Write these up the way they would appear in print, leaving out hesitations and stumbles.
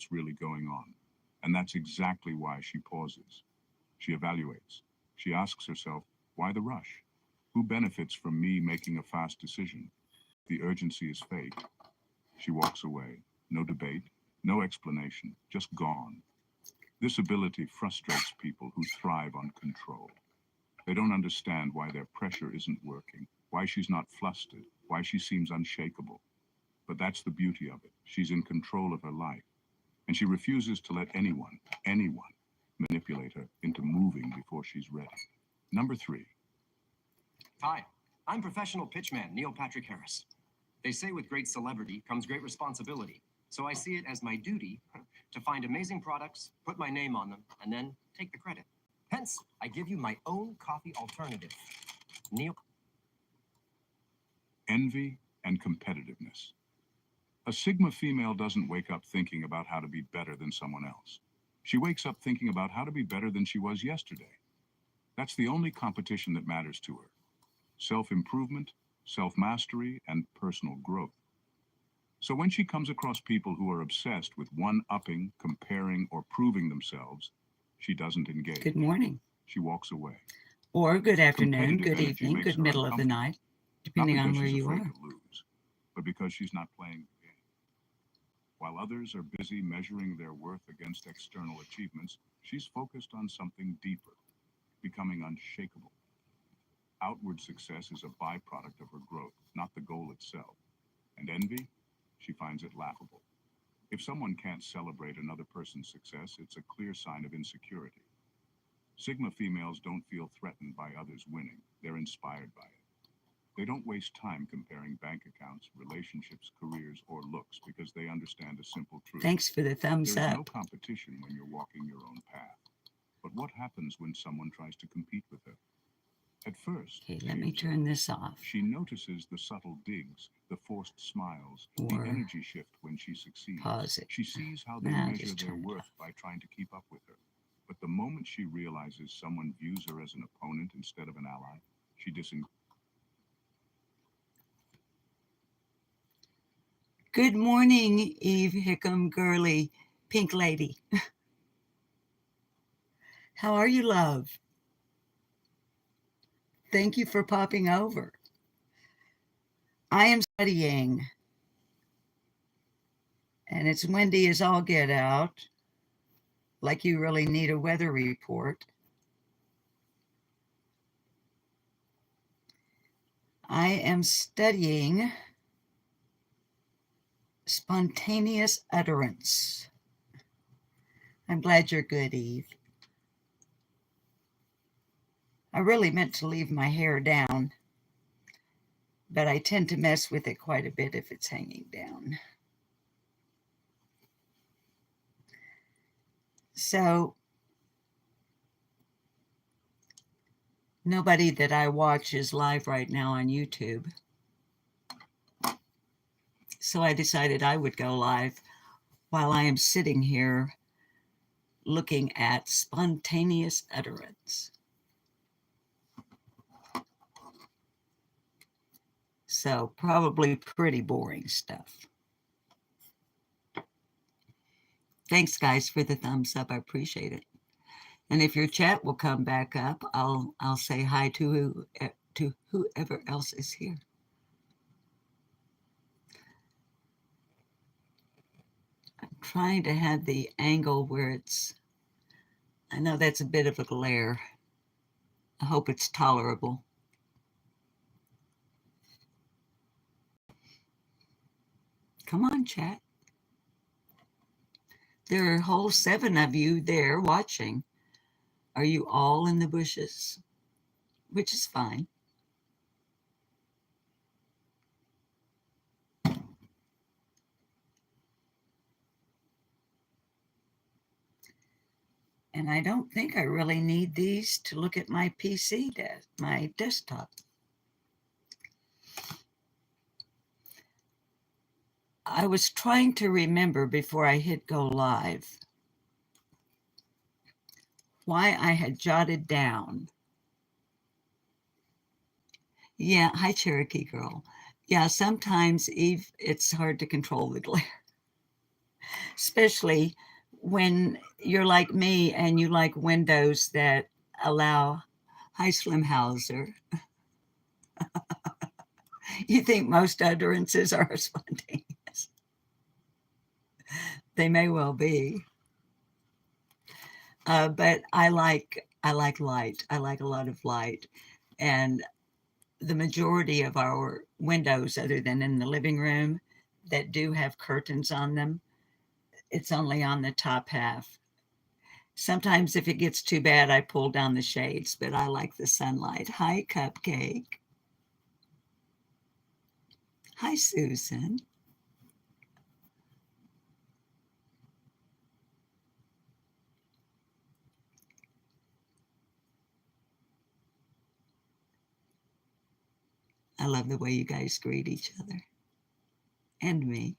what's really going on. And that's exactly why she pauses. She evaluates. She asks herself, why the rush? Who benefits from me making a fast decision? The urgency is fake. She walks away. No debate, no explanation, just gone. This ability frustrates people who thrive on control. They don't understand why their pressure isn't working, why she's not flustered, why she seems unshakable. But that's the beauty of it. She's in control of her life, and she refuses to let anyone manipulate her into moving before she's ready. Number 3. Hi, I'm professional pitchman Neil Patrick Harris. They say with great celebrity comes great responsibility. So I see it as my duty to find amazing products, put my name on them, and then take the credit. Hence, I give you my own coffee alternative. Neil. Envy and competitiveness. A Sigma female doesn't wake up thinking about how to be better than someone else. She wakes up thinking about how to be better than she was yesterday. That's the only competition that matters to her. Self-improvement, self-mastery, and personal growth. So when she comes across people who are obsessed with one-upping, comparing, or proving themselves, she doesn't engage. Good morning. She walks away. Or good afternoon, Competitive good energy evening, makes good her middle of the uncomfortable. night, depending Not on because where she's you afraid are. to lose, but because she's not playing the game. While others are busy measuring their worth against external achievements, she's focused on something deeper, becoming unshakable. Outward success is a byproduct of her growth, not the goal itself. And envy? She finds it laughable. If someone can't celebrate another person's success, it's a clear sign of insecurity. Sigma females don't feel threatened by others winning. They're inspired by it. They don't waste time comparing bank accounts, relationships, careers, or looks because they understand a simple truth. Thanks for the thumbs There's no up. competition when you're walking your own path. But what happens when someone tries to compete with her? At first, Okay, let me turn this off. she notices the subtle digs, the forced smiles, the Or energy shift when she succeeds. pause it. She sees how they Now measure just their turn it worth off. by trying to keep up with her. But the moment she realizes someone views her as an opponent instead of an ally, she disengages. Good morning, Eve Hickam Gurley, Pink Lady. How are you, love? Thank you for popping over. I am studying, and it's windy as all get out, like you really need a weather report. I am studying spontaneous utterance. I'm glad you're good, Eve. I really meant to leave my hair down, but I tend to mess with it quite a bit if it's hanging down. So, nobody that I watch is live right now on YouTube. So I decided I would go live while I am sitting here looking at spontaneous utterance. So probably pretty boring stuff. Thanks, guys, for the thumbs up. I appreciate it. And if your chat will come back up, I'll say hi to whoever else is here. I'm trying to have the angle where it's, I know that's a bit of a glare. I hope it's tolerable. Come on, chat. There are a whole 7 of you there watching. Are you all in the bushes? Which is fine. And I don't think I really need these to look at my PC, my desktop. I was trying to remember before I hit go live why I had jotted down. Yeah, hi, Cherokee girl. Yeah, sometimes, Eve, it's hard to control the glare. especially when you're like me and you like windows that allow hi Slimhauser. You think most utterances are spontaneous. They may well be. But I like light. I like a lot of light. And the majority of our windows, other than in the living room, that do have curtains on them, it's only on the top half. Sometimes if it gets too bad, I pull down the shades, but I like the sunlight. Hi, Cupcake. Hi, Susan. I love the way you guys greet each other and me.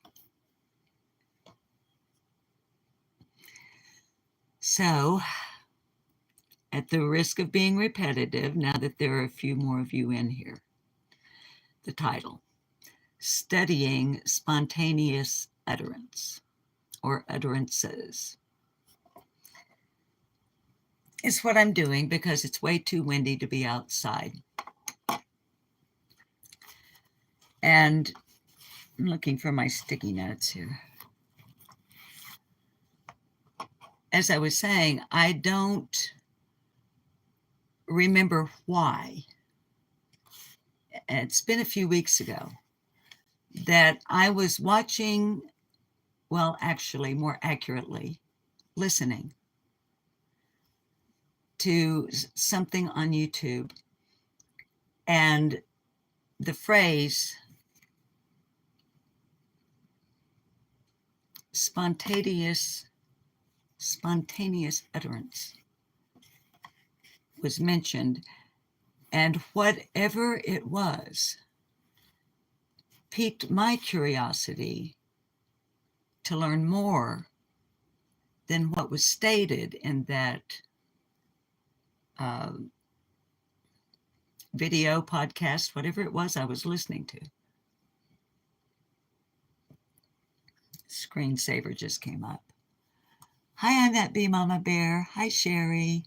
So, at the risk of being repetitive, now that there are a few more of you in here, the title, Studying Spontaneous Utterance or Utterances, is what I'm doing because it's way too windy to be outside. And I'm looking for my sticky notes here. As I was saying, I don't remember why. It's been a few weeks ago that I was watching, well, actually, more accurately, listening to something on YouTube. And the phrase spontaneous utterance was mentioned, and whatever it was piqued my curiosity to learn more than what was stated in that video, podcast, whatever it was I was listening to. Screensaver just came up. Hi, I'm that Bee Mama Bear. Hi, Sherry.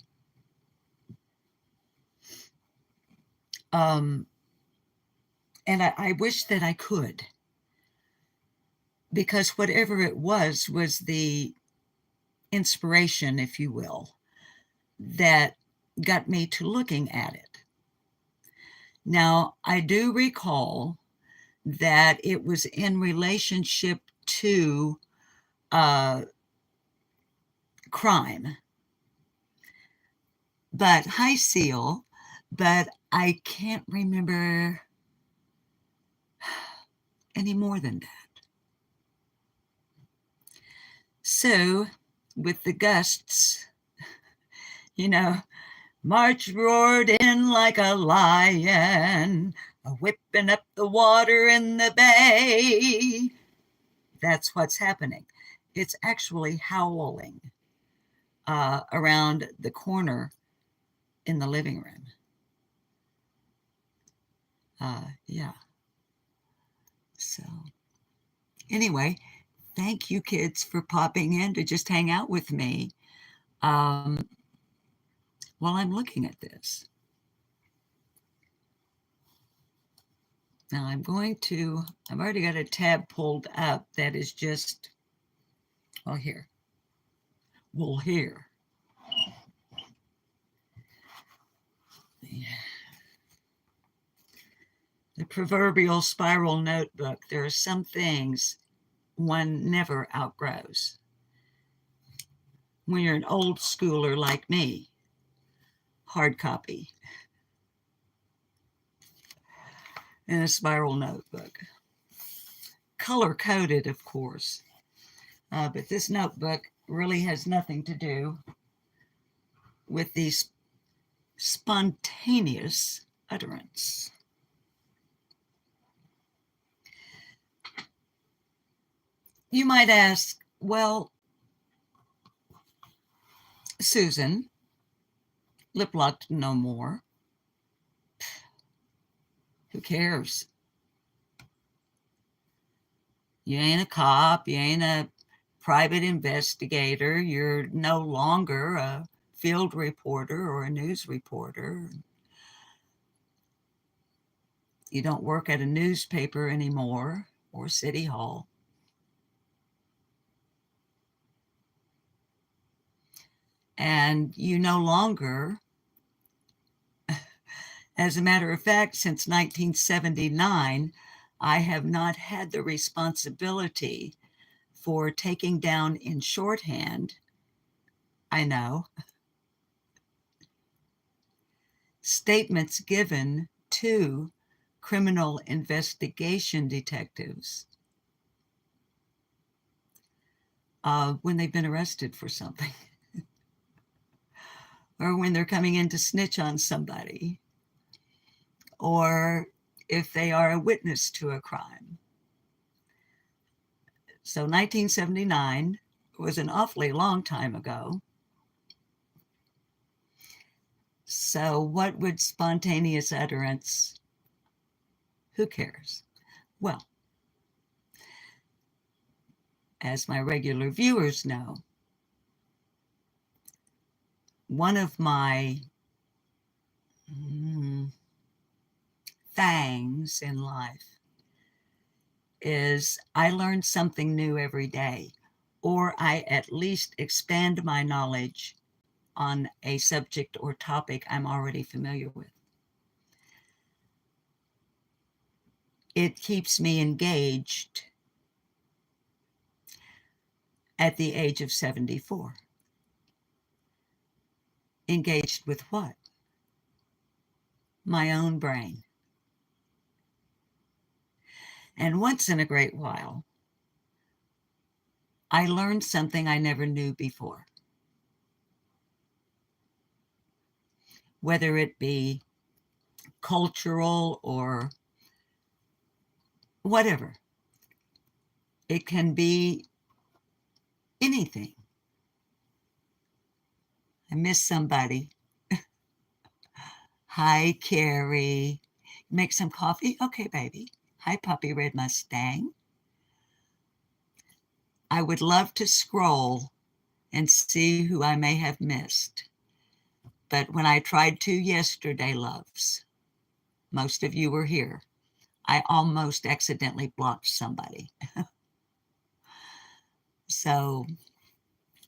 And I wish that I could, because whatever it was the inspiration, if you will, that got me to looking at it. Now, I do recall that it was in relationship to crime. But hi, Seal. But I can't remember any more than that. So, with the gusts, March roared in like a lion, whipping up the water in the bay. That's what's happening. It's actually howling around the corner in the living room. Yeah. So, anyway, thank you, kids, for popping in to just hang out with me while I'm looking at this. Now I've already got a tab pulled up that is just, here. Well, here. The proverbial spiral notebook. There are some things one never outgrows. When you're an old schooler like me, hard copy and a spiral notebook. Color coded, of course. But this notebook really has nothing to do with these spontaneous utterance. You might ask, well, Susan, lip locked no more. Who cares? You ain't a cop, you ain't a private investigator. You're no longer a field reporter or a news reporter. You don't work at a newspaper anymore or city hall. And you no longer, as a matter of fact, since 1979, I have not had the responsibility for taking down in shorthand, I know, statements given to criminal investigation detectives when they've been arrested for something or when they're coming in to snitch on somebody, or if they are a witness to a crime. So 1979 was an awfully long time ago. So what would spontaneous utterance? Who cares? Well, as my regular viewers know, one of my things in life is I learn something new every day, or I at least expand my knowledge on a subject or topic I'm already familiar with. It keeps me engaged at the age of 74. Engaged with what? My own brain. And once in a great while, I learned something I never knew before. Whether it be cultural or whatever. It can be anything. I miss somebody. Hi, Carrie. Make some coffee? Okay, baby. Hi, Puppy Red Mustang. I would love to scroll and see who I may have missed. But when I tried to yesterday, loves, most of you were here. I almost accidentally blocked somebody. So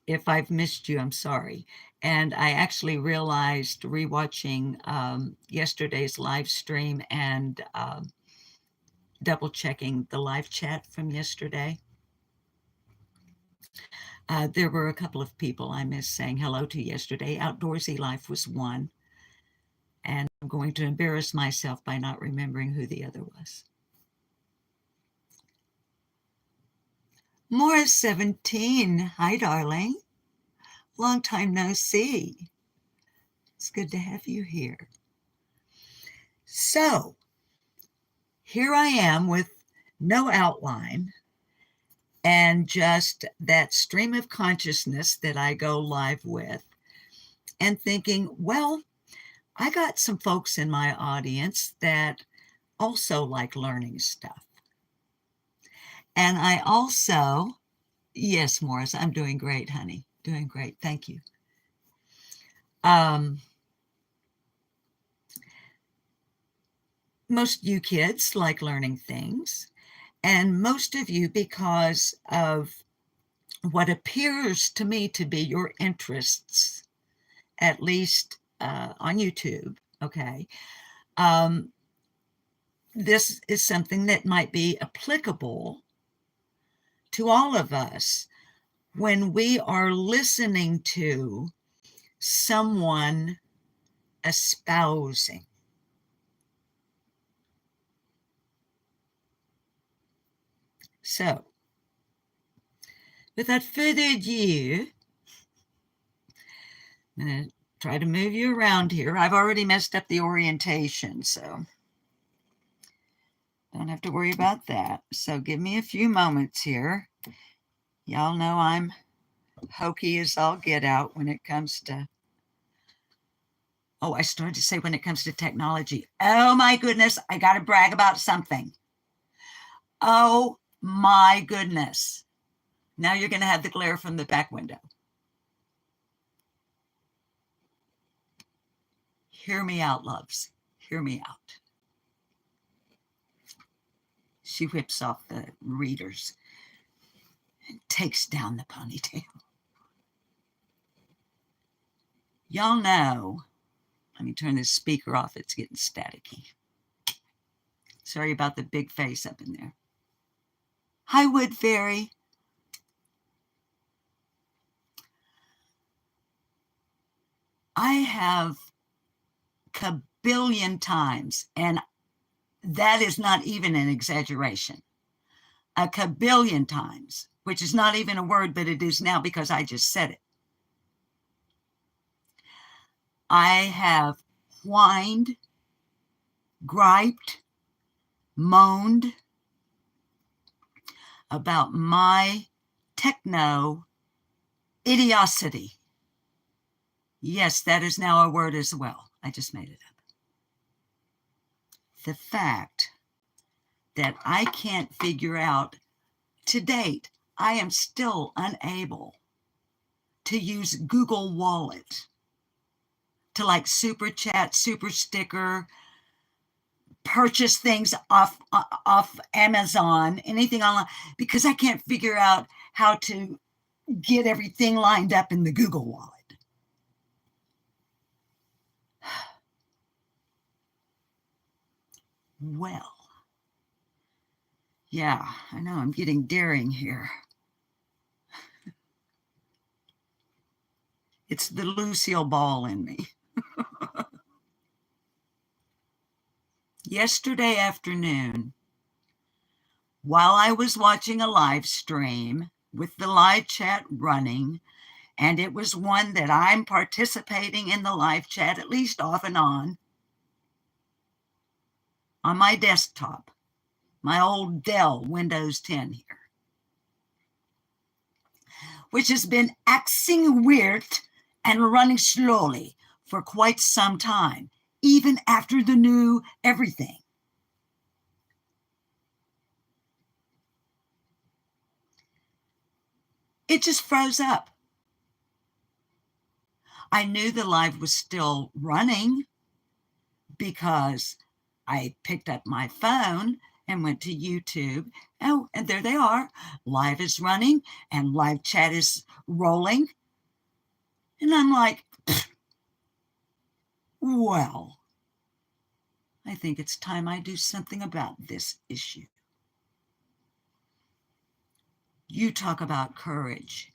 if I've missed you, I'm sorry. And I actually realized rewatching yesterday's live stream and double checking the live chat from yesterday. There were a couple of people I missed saying hello to yesterday. Outdoorsy Life was one. And I'm going to embarrass myself by not remembering who the other was. Morris 17. Hi, darling. Long time no see. It's good to have you here. So, here I am with no outline and just that stream of consciousness that I go live with, and thinking, well, I got some folks in my audience that also like learning stuff. And I also, yes, Morris, I'm doing great, honey. Doing great. Thank you. Most of you kids like learning things, and most of you, because of what appears to me to be your interests, at least on YouTube, okay, this is something that might be applicable to all of us when we are listening to someone espousing. So, without further ado, I'm going to try to move you around here. I've already messed up the orientation, so don't have to worry about that. So give me a few moments here. Y'all know I'm hokey as all get out when it comes to, I started to say when it comes to technology. Oh my goodness, I got to brag about something. Oh my goodness. Now you're going to have the glare from the back window. Hear me out, loves. Hear me out. She whips off the readers and takes down the ponytail. Y'all know, let me turn this speaker off. It's getting staticky. Sorry about the big face up in there. Hi, Wood Fairy. I have kabillion times, and that is not even an exaggeration, a kabillion times, which is not even a word, but it is now because I just said it. I have whined, griped, moaned about my techno idiocity. Yes, that is now a word as well. I just made it up. The fact that I can't figure out, to date, I am still unable to use Google Wallet to like super chat, super sticker, purchase things off Amazon, anything online, because I can't figure out how to get everything lined up in the Google Wallet. Well, yeah, I know I'm getting daring here. It's the Lucille Ball in me. Yesterday afternoon, while I was watching a live stream with the live chat running, and it was one that I'm participating in the live chat at least off and on my desktop, my old Dell Windows 10 here, which has been acting weird and running slowly for quite some time, even after the new everything. It just froze up. I knew the live was still running because I picked up my phone and went to YouTube. Oh, and there they are. Live is running and live chat is rolling. And I'm like, well, I think it's time I do something about this issue. You talk about courage.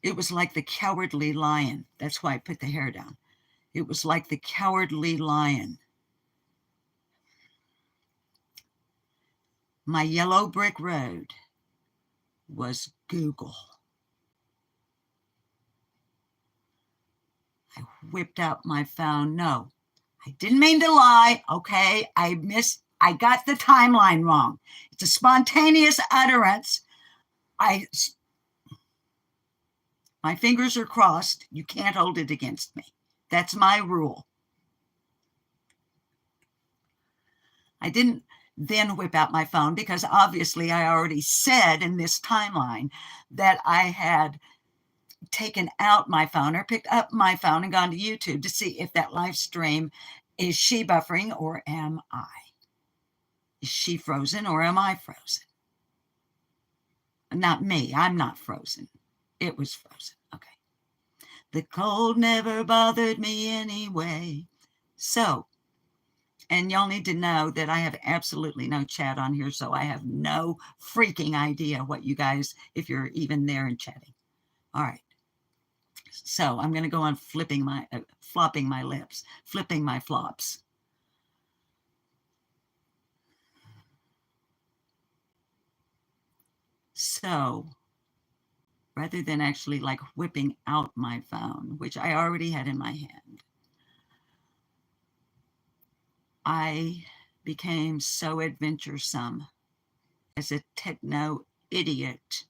It was like the cowardly lion. That's why I put the hair down. It was like the cowardly lion. My yellow brick road was Google. I whipped out my phone. No, I didn't mean to lie. Okay, I got the timeline wrong. It's a spontaneous utterance. My fingers are crossed. You can't hold it against me. That's my rule. I didn't then whip out my phone because obviously I already said in this timeline that I had taken out my phone or picked up my phone and gone to YouTube to see if that live stream, is she buffering or am I? Is she frozen or am I frozen? Not me. I'm not frozen. It was frozen. Okay. The cold never bothered me anyway. So, and y'all need to know that I have absolutely no chat on here, so I have no freaking idea what you guys, if you're even there and chatting. All right. So I'm going to go on flopping my lips, flipping my flops. So rather than actually like whipping out my phone, which I already had in my hand, I became so adventuresome as a techno idiot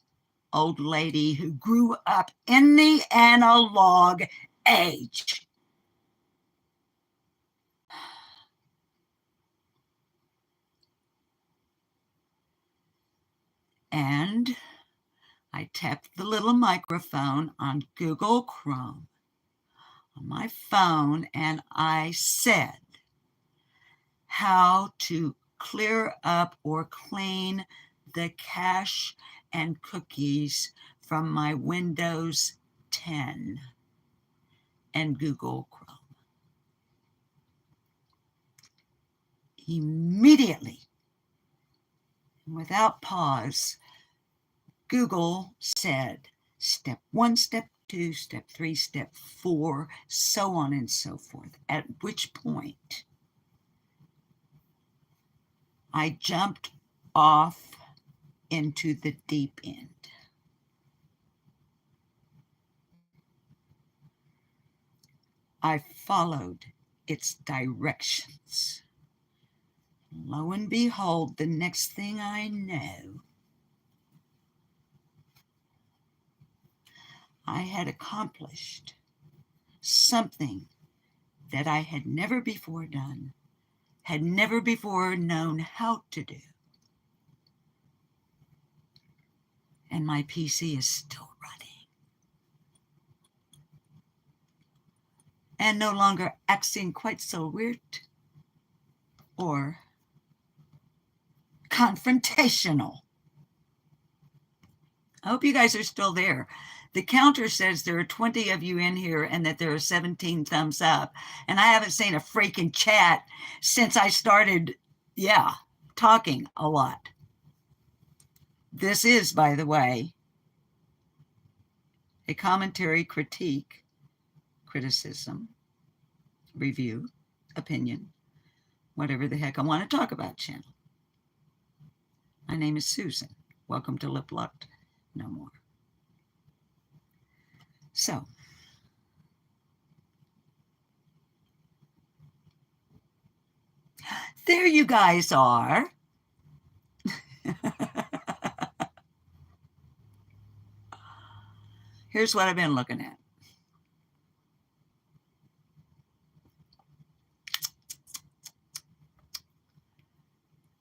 old lady who grew up in the analog age. And I tapped the little microphone on Google Chrome on my phone, and I said how to clear up or clean the cache and cookies from my Windows 10 and Google Chrome. Immediately, without pause, Google said step 1, step 2, step 3, step 4, so on and so forth. At which point I jumped off into the deep end. I followed its directions. Lo and behold, the next thing I know, I had accomplished something that I had never before done, had never before known how to do. And my PC is still running. And no longer acting quite so weird or confrontational. I hope you guys are still there. The counter says there are 20 of you in here and that there are 17 thumbs up. And I haven't seen a freaking chat since I started, talking a lot. This is, by the way, a commentary, critique, criticism, review, opinion, whatever the heck I want to talk about channel. My name is Susan. Welcome to Lip Locked No More. So, there you guys are. Here's what I've been looking at.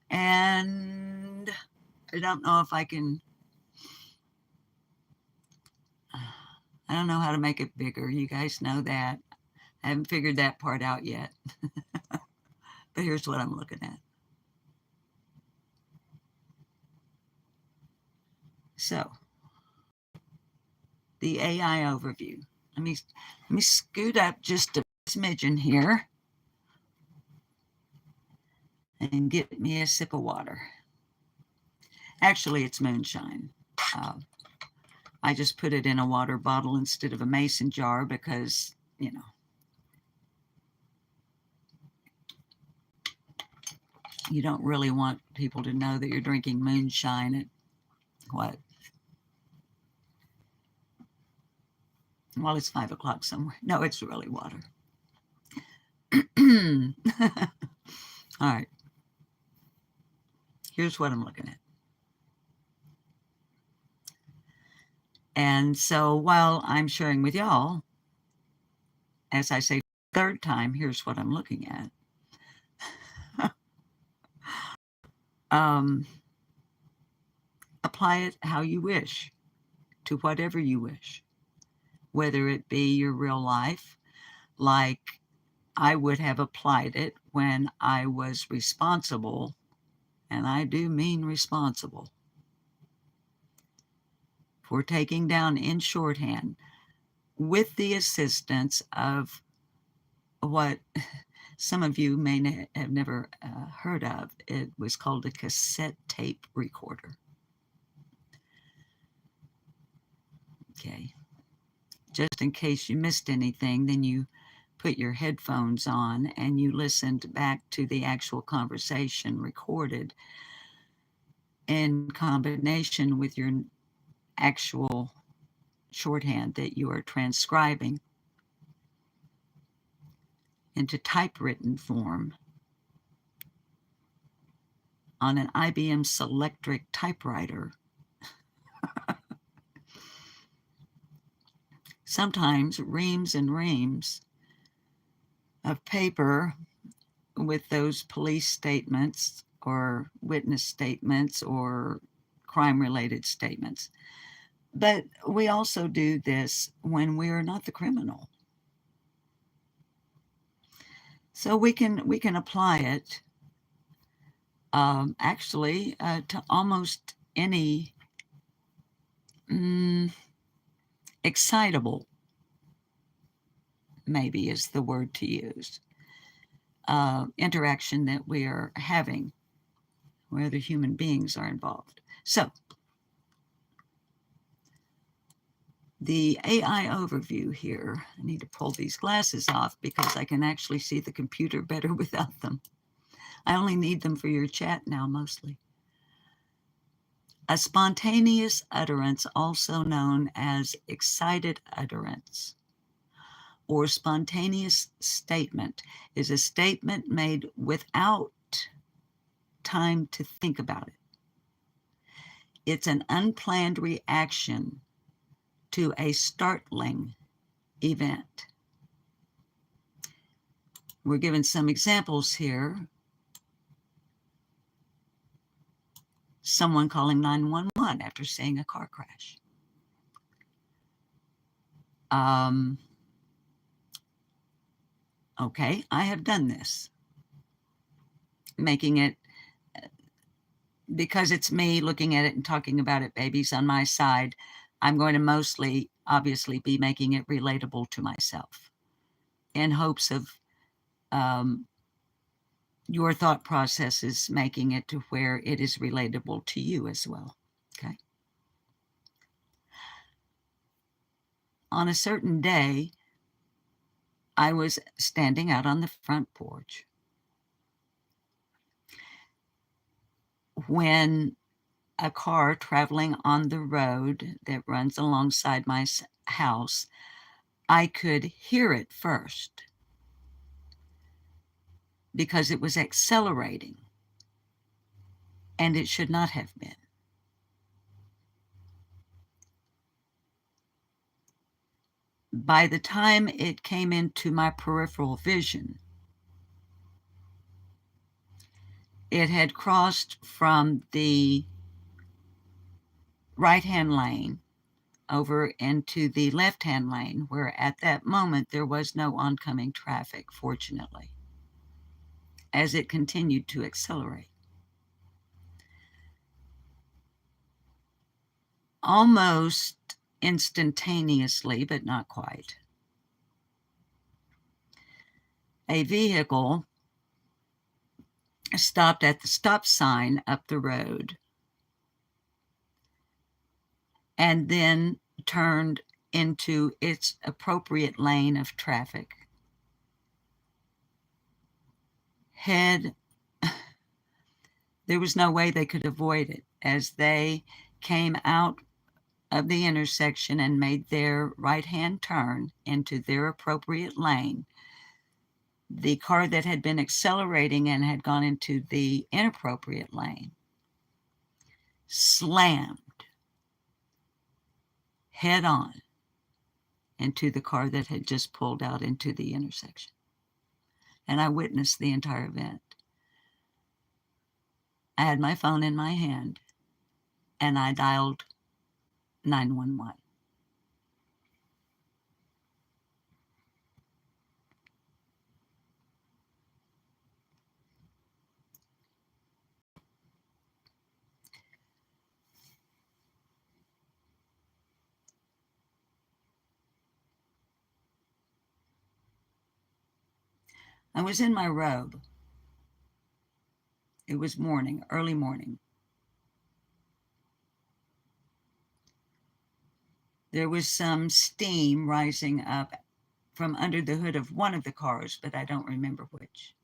And I don't know if I can, I don't know how to make it bigger. You guys know that. I haven't figured that part out yet. But here's what I'm looking at. So, the AI overview. Let me scoot up just a smidgen here and get me a sip of water. Actually, it's moonshine. I just put it in a water bottle instead of a mason jar because, you don't really want people to know that you're drinking moonshine at what? Well, it's 5 o'clock somewhere. No, it's really water. All right. Here's what I'm looking at. And so while I'm sharing with y'all, as I say, third time, here's what I'm looking at. Apply it how you wish to whatever you wish, whether it be your real life, like I would have applied it when I was responsible, and I do mean responsible, for taking down in shorthand with the assistance of what some of you may have never heard of. It was called a cassette tape recorder. Okay. Just in case you missed anything, then you put your headphones on and you listened back to the actual conversation recorded in combination with your actual shorthand that you are transcribing into typewritten form on an IBM Selectric typewriter. Sometimes reams and reams of paper with those police statements or witness statements or crime-related statements. But we also do this when we are not the criminal. So we can apply it actually to almost any excitable, maybe is the word to use, interaction that we are having where other human beings are involved. So the AI overview here, I need to pull these glasses off because I can actually see the computer better without them. I only need them for your chat now, mostly. A spontaneous utterance, also known as excited utterance or spontaneous statement, is a statement made without time to think about it. It's an unplanned reaction to a startling event. We're given some examples here. Someone calling 911 after seeing a car crash. Okay, I have done this. Making it, because it's me looking at it and talking about it, babies, on my side, I'm going to mostly, obviously, be making it relatable to myself in hopes of your thought processes making it to where it is relatable to you as well, okay? On a certain day, I was standing out on the front porch when a car traveling on the road that runs alongside my house, I could hear it first because it was accelerating, and it should not have been. By the time it came into my peripheral vision, it had crossed from the right-hand lane over into the left-hand lane, where at that moment there was no oncoming traffic, fortunately, as it continued to accelerate. Almost instantaneously, but not quite, a vehicle stopped at the stop sign up the road and then turned into its appropriate lane of traffic. There was no way they could avoid it as they came out of the intersection and made their right-hand turn into their appropriate lane. The car that had been accelerating and had gone into the inappropriate lane slammed head on into the car that had just pulled out into the intersection. And I witnessed the entire event. I had my phone in my hand and I dialed 911. I was in my robe. It was morning, early morning. There was some steam rising up from under the hood of one of the cars, but I don't remember which.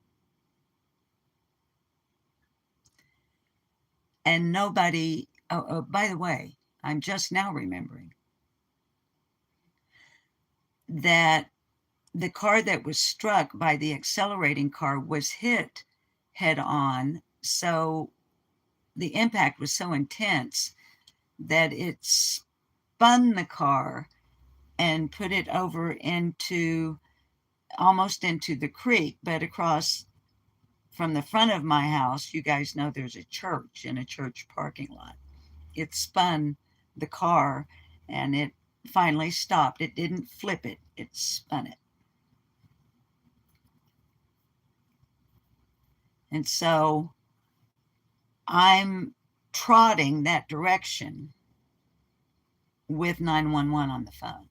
And nobody, by the way, I'm just now remembering that the car that was struck by the accelerating car was hit head on. So the impact was so intense that it spun the car and put it over into almost into the creek, but across from the front of my house. You guys know there's a church in a church parking lot. it spun the car and it finally stopped. It didn't flip it, it spun it. And so I'm trotting that direction with 911 on the phone.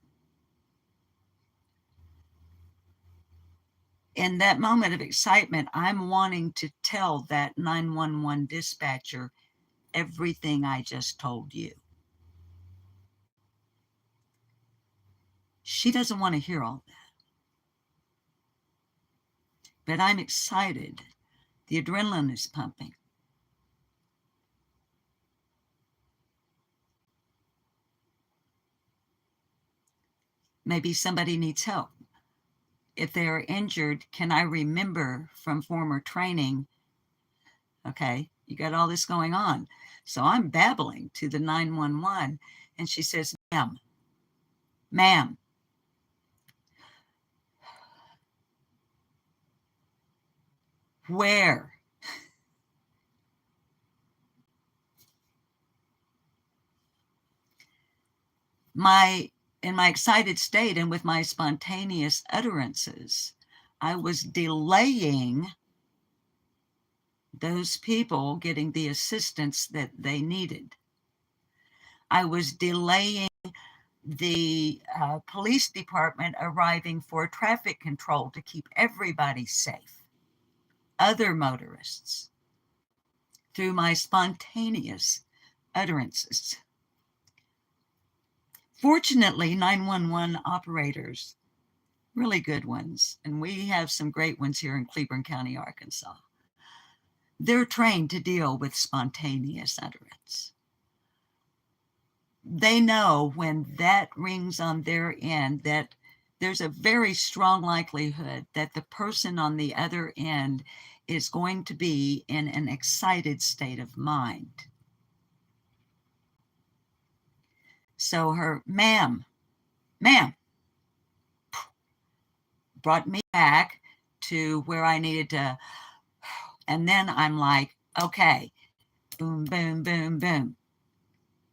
In that moment of excitement, I'm wanting to tell that 911 dispatcher everything I just told you. She doesn't want to hear all that. But I'm excited. The adrenaline is pumping. Maybe somebody needs help. If they are injured, can I remember from former training, okay, you got all this going on. So I'm babbling to the 911 and she says, ma'am, where? In my excited state and with my spontaneous utterances, I was delaying those people getting the assistance that they needed. I was delaying the police department arriving for traffic control to keep everybody safe, other motorists, through my spontaneous utterances. Fortunately, 911 operators, really good ones, and we have some great ones here in Cleburne County, Arkansas, they're trained to deal with spontaneous utterance. They know when that rings on their end that there's a very strong likelihood that the person on the other end is going to be in an excited state of mind. So her ma'am, brought me back to where I needed to. And then I'm like, okay, boom, boom, boom, boom.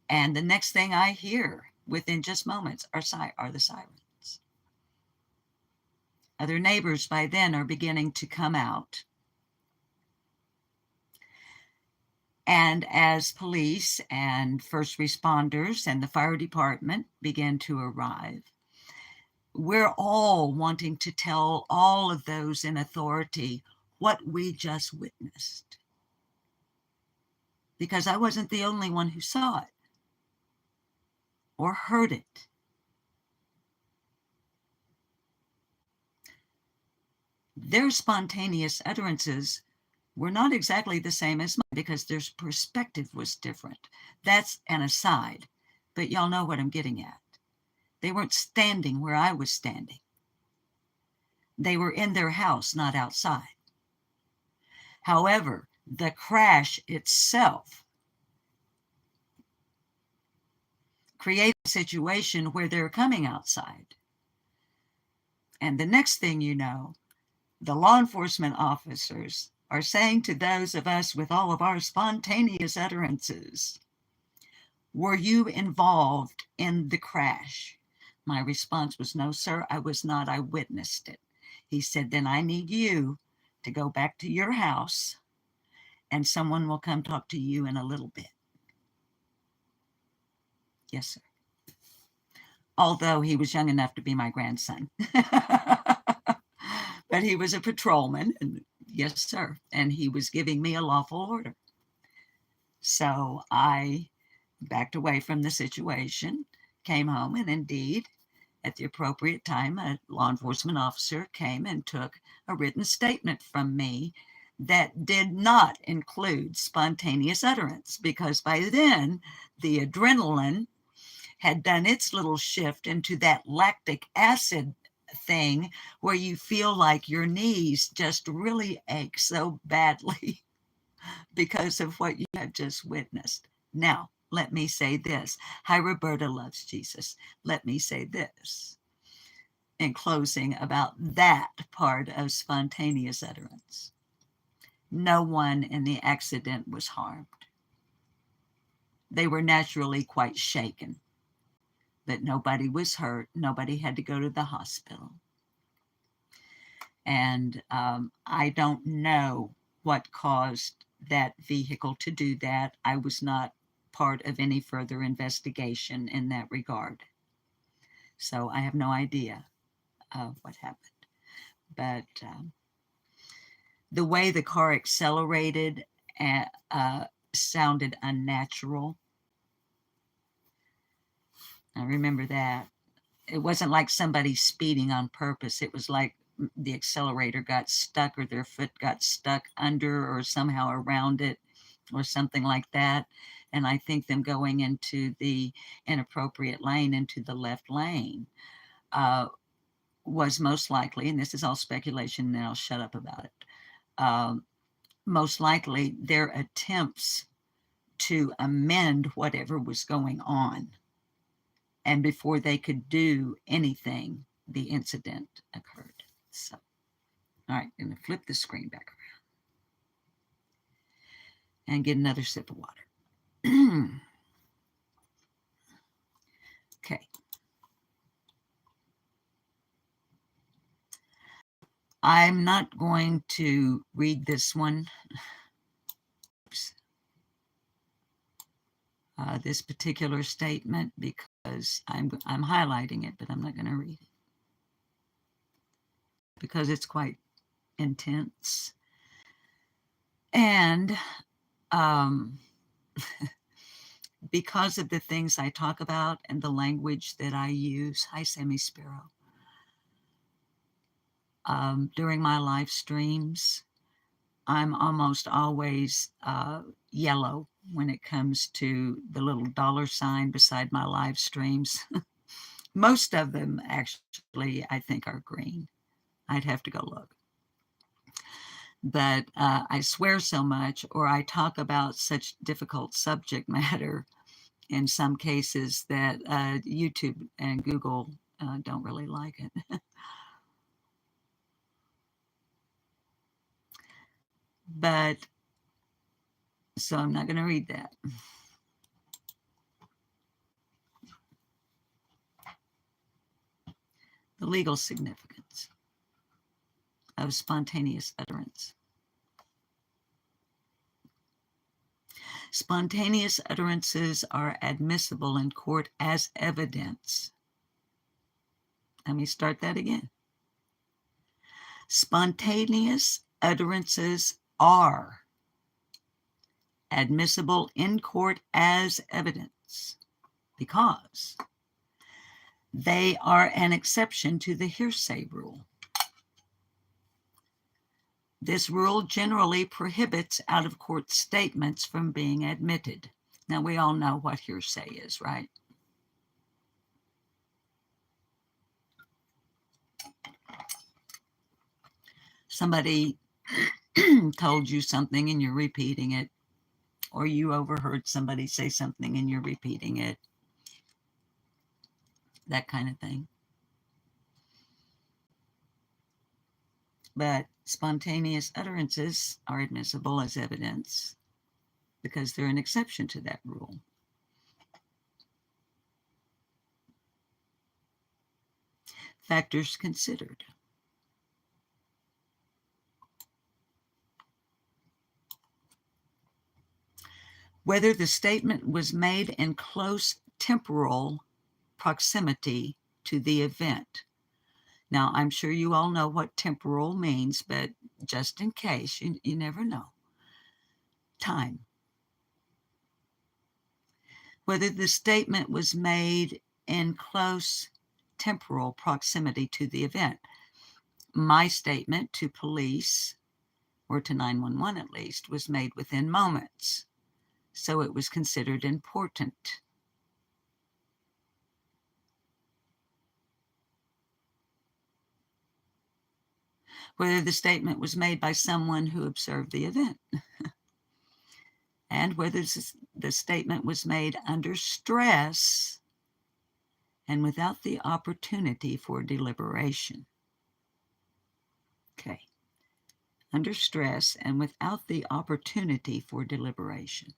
And the next thing I hear within just moments are the sirens. Other neighbors by then are beginning to come out. And as police and first responders and the fire department begin to arrive, we're all wanting to tell all of those in authority what we just witnessed. Because I wasn't the only one who saw it or heard it. Their spontaneous utterances were not exactly the same as mine because their perspective was different. That's an aside, but y'all know what I'm getting at. They weren't standing where I was standing. They were in their house, not outside. However, the crash itself created a situation where they're coming outside. And the next thing you know, the law enforcement officers are saying to those of us with all of our spontaneous utterances, were you involved in the crash? My response was, no, sir, I was not. I witnessed it. He said, then I need you to go back to your house and someone will come talk to you in a little bit. Yes, sir. Although he was young enough to be my grandson. But he was a patrolman, and yes, sir. And he was giving me a lawful order. So I backed away from the situation, came home, and indeed, at the appropriate time, a law enforcement officer came and took a written statement from me that did not include spontaneous utterance, because by then the adrenaline had done its little shift into that lactic acid thing where you feel like your knees just really ache so badly because of what you have just witnessed. Now, let me say this. Hi, Roberta loves Jesus. Let me say this in closing about that part of spontaneous utterance. No one in the accident was harmed. they were naturally quite shaken, but nobody was hurt. Nobody had to go to the hospital. And I don't know what caused that vehicle to do that. I was not part of any further investigation in that regard. So I have no idea what happened. But the way the car accelerated sounded unnatural. I remember that. It wasn't like somebody speeding on purpose. It was like the accelerator got stuck or their foot got stuck under or somehow around it or something like that. And I think them going into the inappropriate lane, into the left lane, was most likely, and this is all speculation, and I'll shut up about it, most likely their attempts to amend whatever was going on. And before they could do anything, the incident occurred. So, all right, I'm going to flip the screen back around and get another sip of water. Okay. I'm not going to read this one. This particular statement, because I'm highlighting it, but I'm not going to read it because it's quite intense. And because of the things I talk about and the language that I use, hi Sammy Sparrow, during my live streams, I'm almost always yellow when it comes to the little $ beside my live streams. Most of them actually, I think, are green. I'd have to go look. But I swear so much, or I talk about such difficult subject matter in some cases that YouTube and Google don't really like it. But, so I'm not going to read that. The legal significance of spontaneous utterance. Spontaneous utterances are admissible in court as evidence. Let me start that again. Spontaneous utterances are admissible in court as evidence because they are an exception to the hearsay rule. This rule generally prohibits out-of-court statements from being admitted. Now, we all know what hearsay is, right? Somebody told you something and you're repeating it, or you overheard somebody say something and you're repeating it, that kind of thing. But spontaneous utterances are admissible as evidence because they're an exception to that rule. Factors considered. Whether the statement was made in close temporal proximity to the event. Now, I'm sure you all know what temporal means, but just in case, you never know. Time. Whether the statement was made in close temporal proximity to the event. My statement to police, or to 911 at least, was made within moments, so it was considered important. Whether the statement was made by someone who observed the event, and whether the statement was made under stress and without the opportunity for deliberation. Okay. Under stress and without the opportunity for deliberation.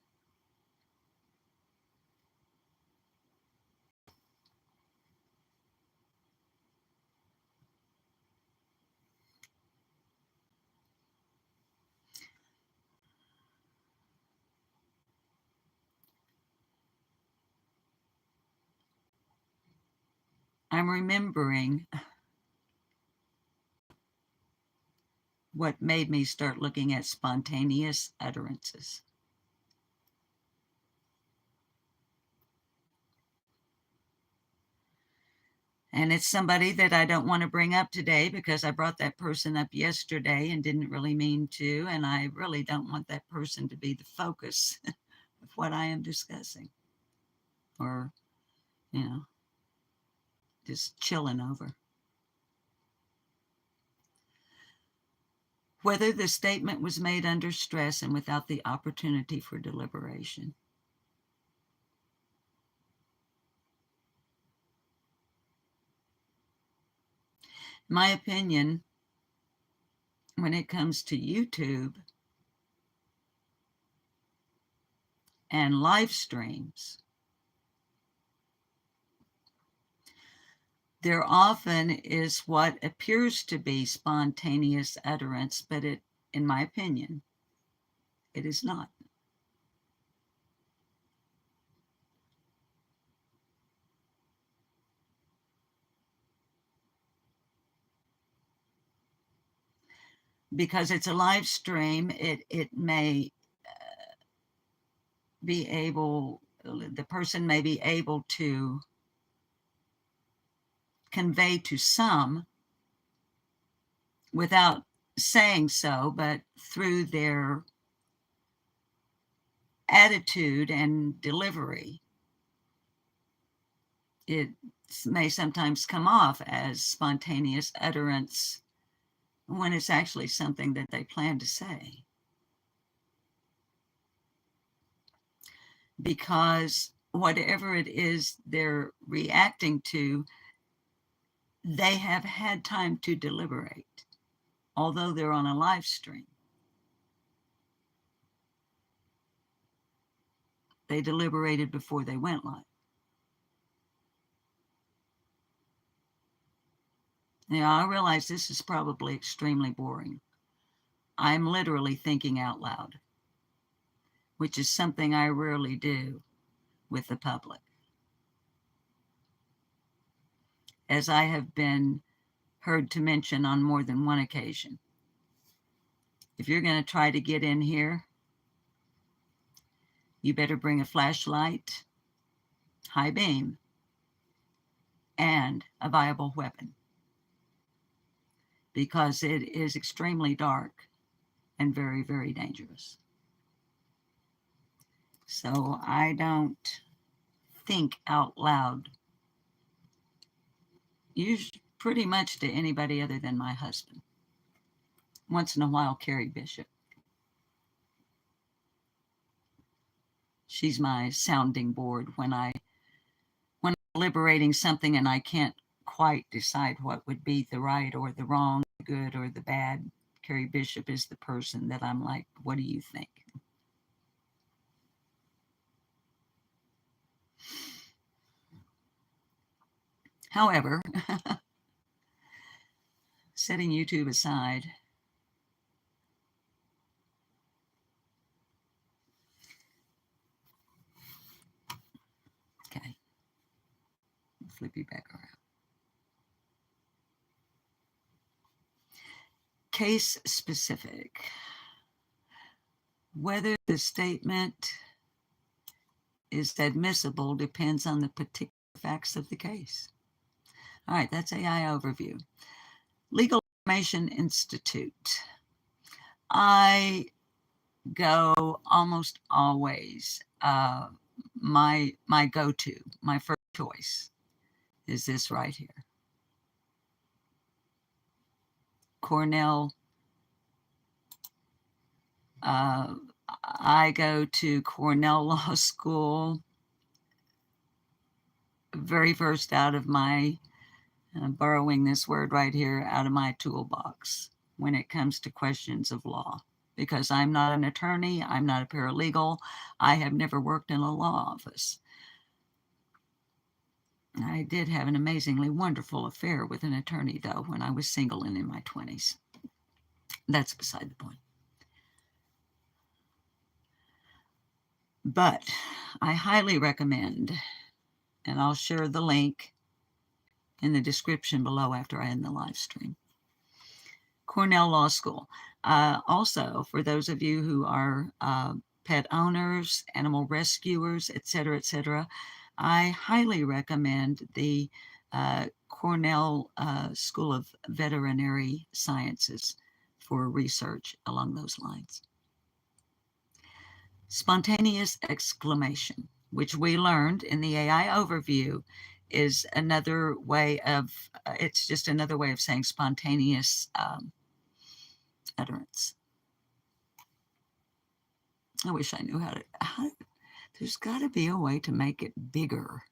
I'm remembering what made me start looking at spontaneous utterances. And it's somebody that I don't want to bring up today because I brought that person up yesterday and didn't really mean to. And I really don't want that person to be the focus of what I am discussing or, just chilling over. Whether the statement was made under stress and without the opportunity for deliberation. My opinion, when it comes to YouTube and live streams, there often is what appears to be spontaneous utterance, but in my opinion, it is not. Because it's a live stream, it may be able, the person may be able to convey to some without saying so, but through their attitude and delivery, it may sometimes come off as spontaneous utterance when it's actually something that they plan to say. Because whatever it is they're reacting to, they have had time to deliberate, although they're on a live stream. They deliberated before they went live. Now, I realize this is probably extremely boring. I'm literally thinking out loud, which is something I rarely do with the public. As I have been heard to mention on more than one occasion. If you're going to try to get in here, you better bring a flashlight, high beam, and a viable weapon, because it is extremely dark and very, very dangerous. So I don't think out loud, usually pretty much to anybody other than my husband. Once in a while, Carrie Bishop. She's my sounding board when I'm deliberating something and I can't quite decide what would be the right or the wrong, the good or the bad. Carrie Bishop is the person that I'm like, what do you think? However, setting YouTube aside, okay, flip you back around. Case specific. Whether the statement is admissible depends on the particular facts of the case. All right, that's AI overview. Legal Information Institute. I go almost always, my go-to, my first choice is this right here. Cornell. I go to Cornell Law School, very first out of my, borrowing this word right here, out of my toolbox when it comes to questions of law. Because I'm not an attorney, I'm not a paralegal, I have never worked in a law office. I did have an amazingly wonderful affair with an attorney, though, when I was single and in my 20s. That's beside the point. But I highly recommend, and I'll share the link in the description below after I end the live stream. Cornell Law School. Also, for those of you who are pet owners, animal rescuers, etc., I highly recommend the Cornell School of Veterinary Sciences for research along those lines. Spontaneous exclamation, which we learned in the AI overview, is another way of, it's just another way of saying spontaneous utterance. I wish I knew how to, there's got to be a way to make it bigger.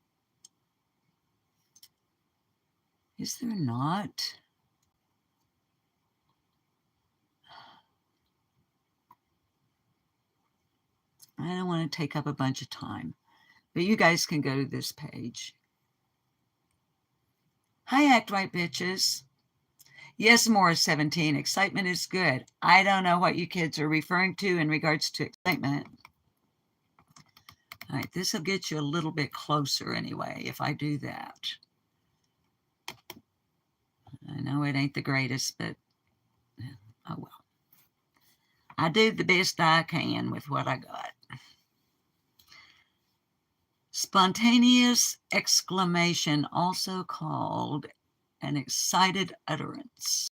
Is there not? I don't want to take up a bunch of time, but you guys can go to this page. Hi, Act Right, bitches. Yes, Morris 17, excitement is good. I don't know what you kids are referring to in regards to excitement. All right, this will get you a little bit closer anyway, if I do that. I know it ain't the greatest, but oh well. I do the best I can with what I got. Spontaneous exclamation, also called an excited utterance.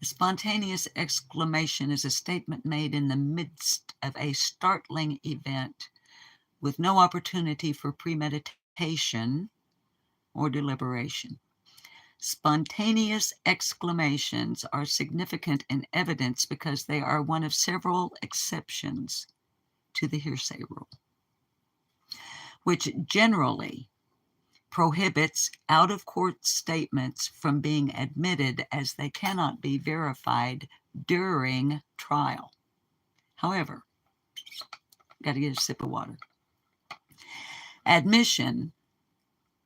A spontaneous exclamation is a statement made in the midst of a startling event with no opportunity for premeditation or deliberation. Spontaneous exclamations are significant in evidence because they are one of several exceptions to the hearsay rule, which generally prohibits out-of-court statements from being admitted as they cannot be verified during trial. However, got to get a sip of water. Admission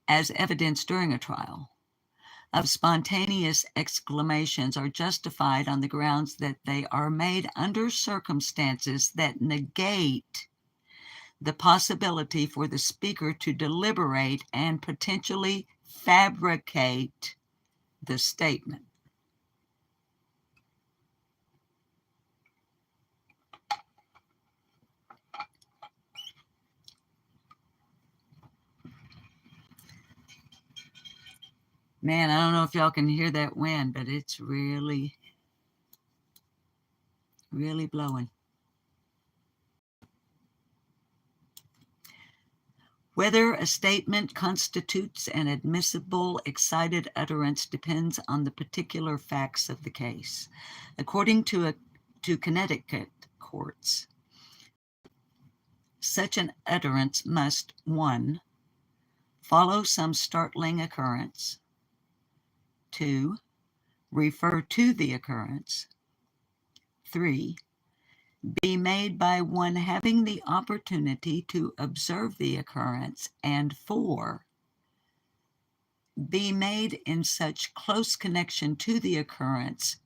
as evidence during a trial of spontaneous exclamations are justified on the grounds that they are made under circumstances that negate the possibility for the speaker to deliberate and potentially fabricate the statement. Man, I don't know if y'all can hear that wind, but it's really, really blowing. Whether a statement constitutes an admissible excited utterance depends on the particular facts of the case. According to Connecticut courts, such an utterance must, 1, follow some startling occurrence, 2, refer to the occurrence, 3, be made by one having the opportunity to observe the occurrence, and 4, be made in such close connection to the occurrence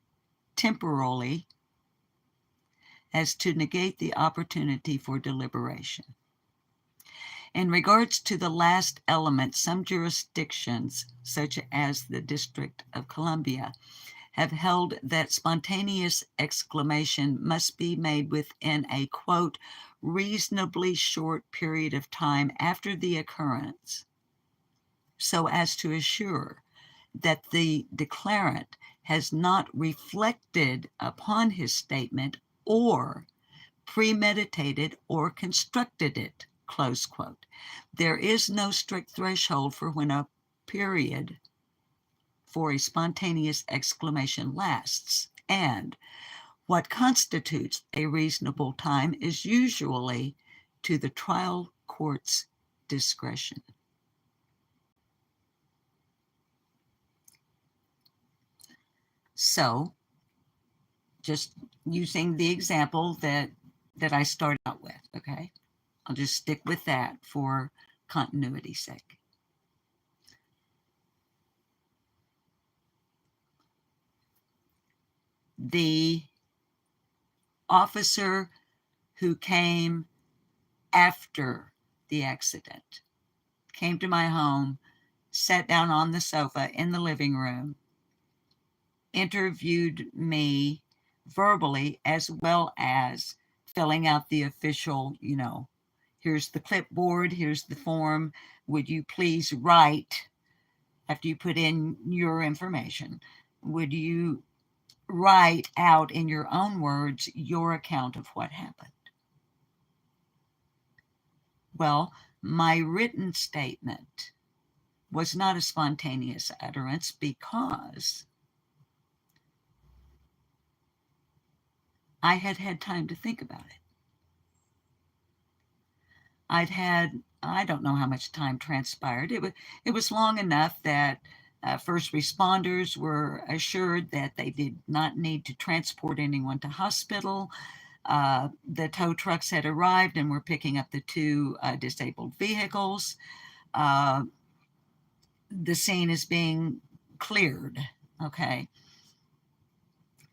temporally as to negate the opportunity for deliberation. In regards to the last element, some jurisdictions, such as the District of Columbia, have held that spontaneous exclamation must be made within a, quote, reasonably short period of time after the occurrence, so as to assure that the declarant has not reflected upon his statement or premeditated or constructed it, close quote. There is no strict threshold for when a period for a spontaneous exclamation lasts, and what constitutes a reasonable time is usually to the trial court's discretion. So, just using the example that I started out with, okay? I'll just stick with that for continuity's sake. The officer who came after the accident, came to my home, sat down on the sofa in the living room, interviewed me verbally as well as filling out the official, here's the clipboard, here's the form. Would you please write, after you put in your information, would you write out in your own words your account of what happened? Well, my written statement was not a spontaneous utterance because I had had time to think about it. I don't know how much time transpired. It was long enough that first responders were assured that they did not need to transport anyone to hospital. The tow trucks had arrived and were picking up the two disabled vehicles. The scene is being cleared, okay?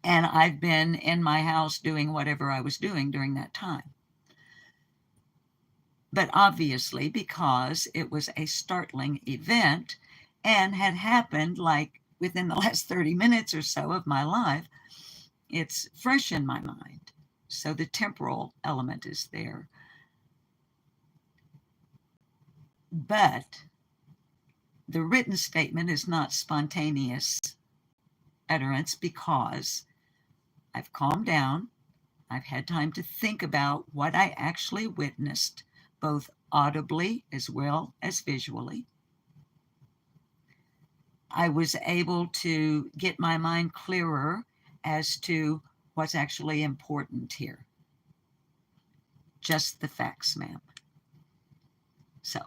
And I've been in my house doing whatever I was doing during that time. But obviously, because it was a startling event and had happened like within the last 30 minutes or so of my life, it's fresh in my mind. So the temporal element is there. But the written statement is not spontaneous utterance because I've calmed down. I've had time to think about what I actually witnessed, both audibly as well as visually. I was able to get my mind clearer as to what's actually important here. Just the facts, ma'am. So,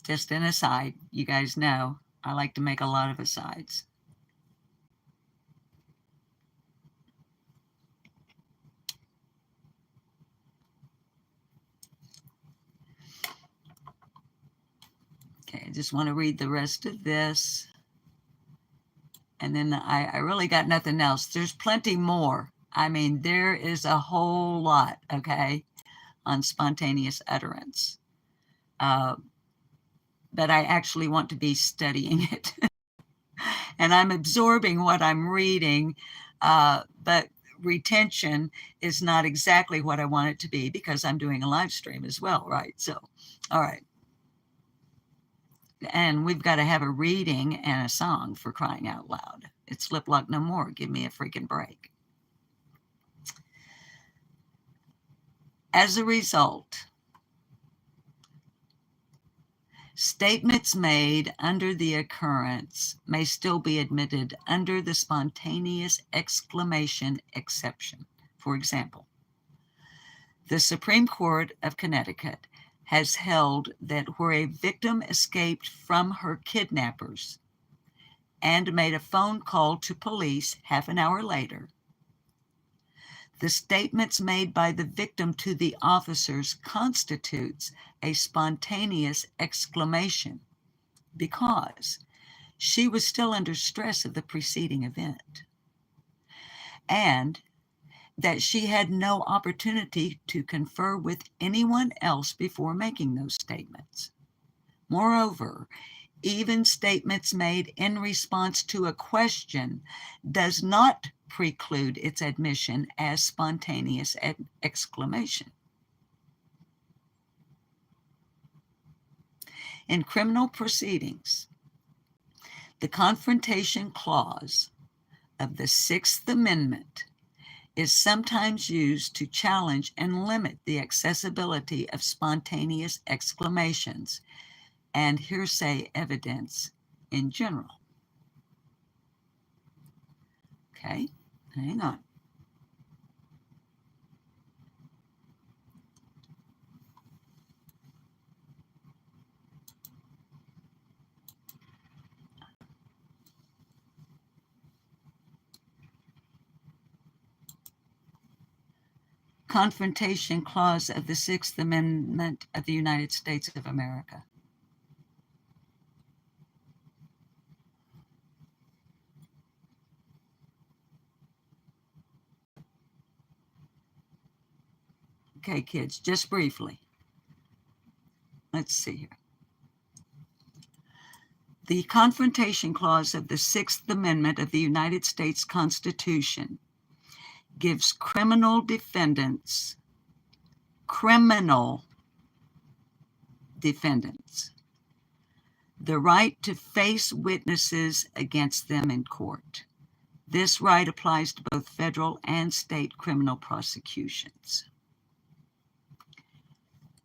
just an aside, you guys know I like to make a lot of asides. Okay, I just want to read the rest of this. And then I really got nothing else. There's plenty more. I mean, there is a whole lot, okay, on spontaneous utterance. But I actually want to be studying it. And I'm absorbing what I'm reading, but retention is not exactly what I want it to be because I'm doing a live stream as well, right? So, all right. And we've got to have a reading and a song, for crying out loud. It's Lip Lock No More. Give me a freaking break. As a result, statements made under the occurrence may still be admitted under the spontaneous exclamation exception. For example, the Supreme Court of Connecticut has held that where a victim escaped from her kidnappers and made a phone call to police half an hour later, the statements made by the victim to the officers constitutes a spontaneous exclamation because she was still under stress of the preceding event and that she had no opportunity to confer with anyone else before making those statements. Moreover, even statements made in response to a question does not preclude its admission as spontaneous exclamation. In criminal proceedings, the Confrontation Clause of the Sixth Amendment is sometimes used to challenge and limit the accessibility of spontaneous exclamations and hearsay evidence in general. Okay, hang on. Confrontation Clause of the Sixth Amendment of the United States of America. Okay, kids, just briefly. Let's see here. The Confrontation Clause of the Sixth Amendment of the United States Constitution gives criminal defendants, the right to face witnesses against them in court. This right applies to both federal and state criminal prosecutions.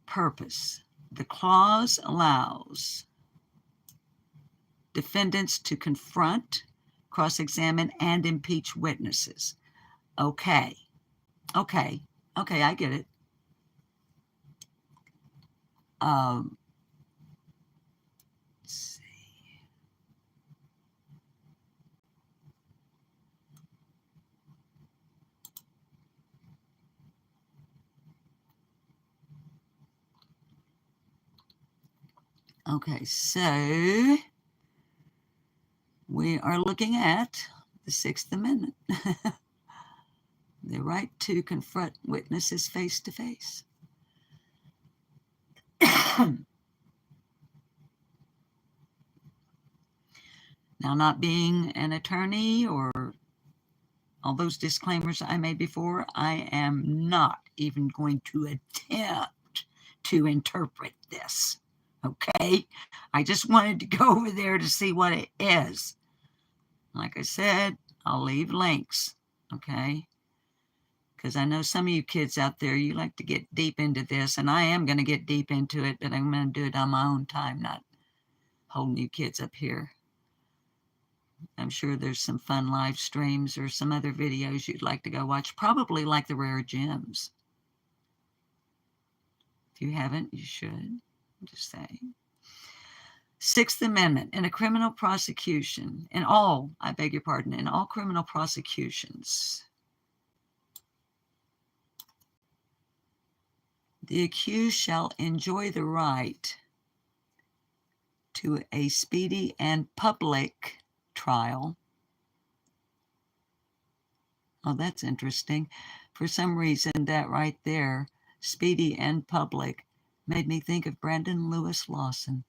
Purpose. The clause allows defendants to confront, cross-examine, and impeach witnesses. Okay, I get it. Let's see. Okay, so we are looking at the Sixth Amendment. The right to confront witnesses face to face. Now, not being an attorney or all those disclaimers I made before, I am not even going to attempt to interpret this. Okay? I just wanted to go over there to see what it is. Like I said, I'll leave links. Okay? Because I know some of you kids out there, you like to get deep into this, and I am going to get deep into it, but I'm going to do it on my own time, not holding you kids up here. I'm sure there's some fun live streams or some other videos you'd like to go watch, probably like the Rare Gems. If you haven't, you should. I'm just saying. Sixth Amendment, in a criminal prosecution, in all criminal prosecutions, the accused shall enjoy the right to a speedy and public trial. Oh, that's interesting. For some reason, that right there, speedy and public, made me think of Brandon Lewis Lawson.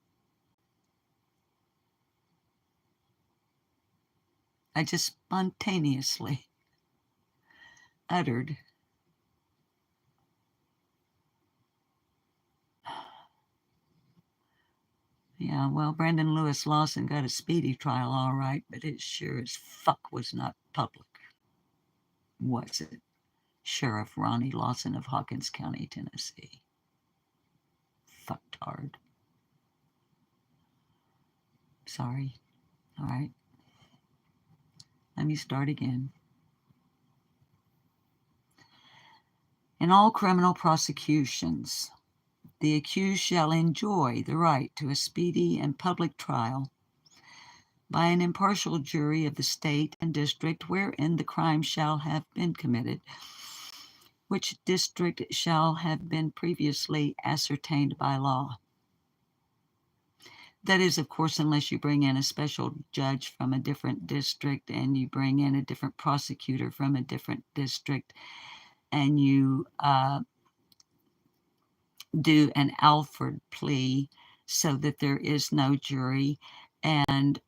I just spontaneously uttered yeah, well, Brandon Lewis Lawson got a speedy trial, all right, but it sure as fuck was not public. Was it? Sheriff Ronnie Lawson of Hawkins County, Tennessee. Fucktard. Sorry. All right. Let me start again. In all criminal prosecutions, the accused shall enjoy the right to a speedy and public trial by an impartial jury of the state and district wherein the crime shall have been committed, which district shall have been previously ascertained by law. That is, of course, unless you bring in a special judge from a different district and you bring in a different prosecutor from a different district and you do an Alford plea so that there is no jury, and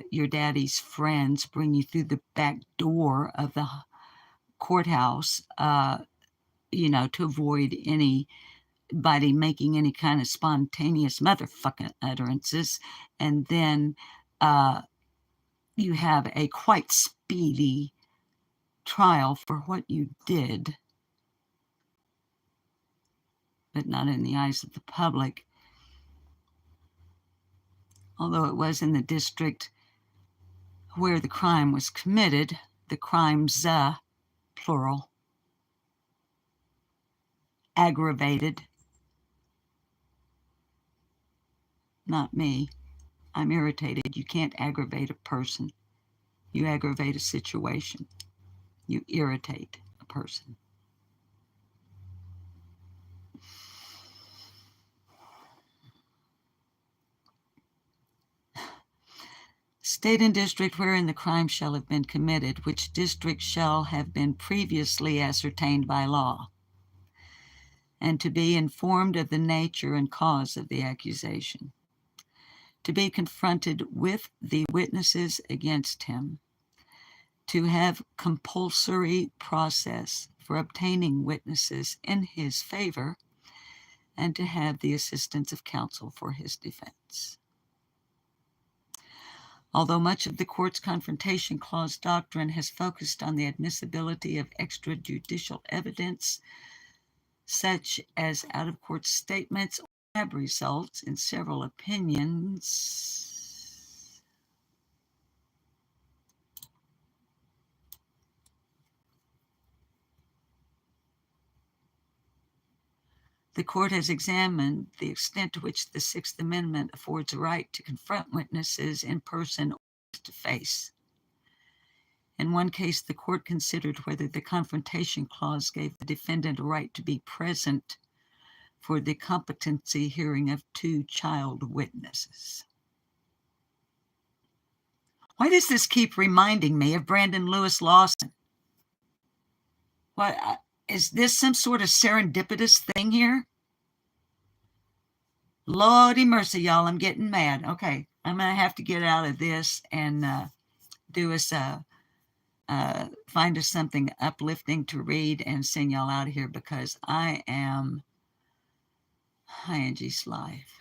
your daddy's friends bring you through the back door of the courthouse, to avoid anybody making any kind of spontaneous motherfucking utterances, and then you have a quite speedy trial for what you did, but not in the eyes of the public. Although it was in the district where the crime was committed, the crimes, plural, aggravated. Not me. I'm irritated. You can't aggravate a person. You aggravate a situation. You irritate a person. State and district wherein the crime shall have been committed, which district shall have been previously ascertained by law. and to be informed of the nature and cause of the accusation, to be confronted with the witnesses against him, to have compulsory process for obtaining witnesses in his favor, and to have the assistance of counsel for his defense. Although much of the court's confrontation clause doctrine has focused on the admissibility of extrajudicial evidence, such as out-of-court statements, have results in several opinions. The court has examined the extent to which the Sixth Amendment affords a right to confront witnesses in person or face to face. In one case, the court considered whether the Confrontation Clause gave the defendant a right to be present for the competency hearing of two child witnesses. Why does this keep reminding me of Brandon Lewis Lawson? What, is this some sort of serendipitous thing here? Lordy mercy, y'all, I'm getting mad. Okay, I'm going to have to get out of this and find us something uplifting to read and send y'all out of here, because I am Angie's life.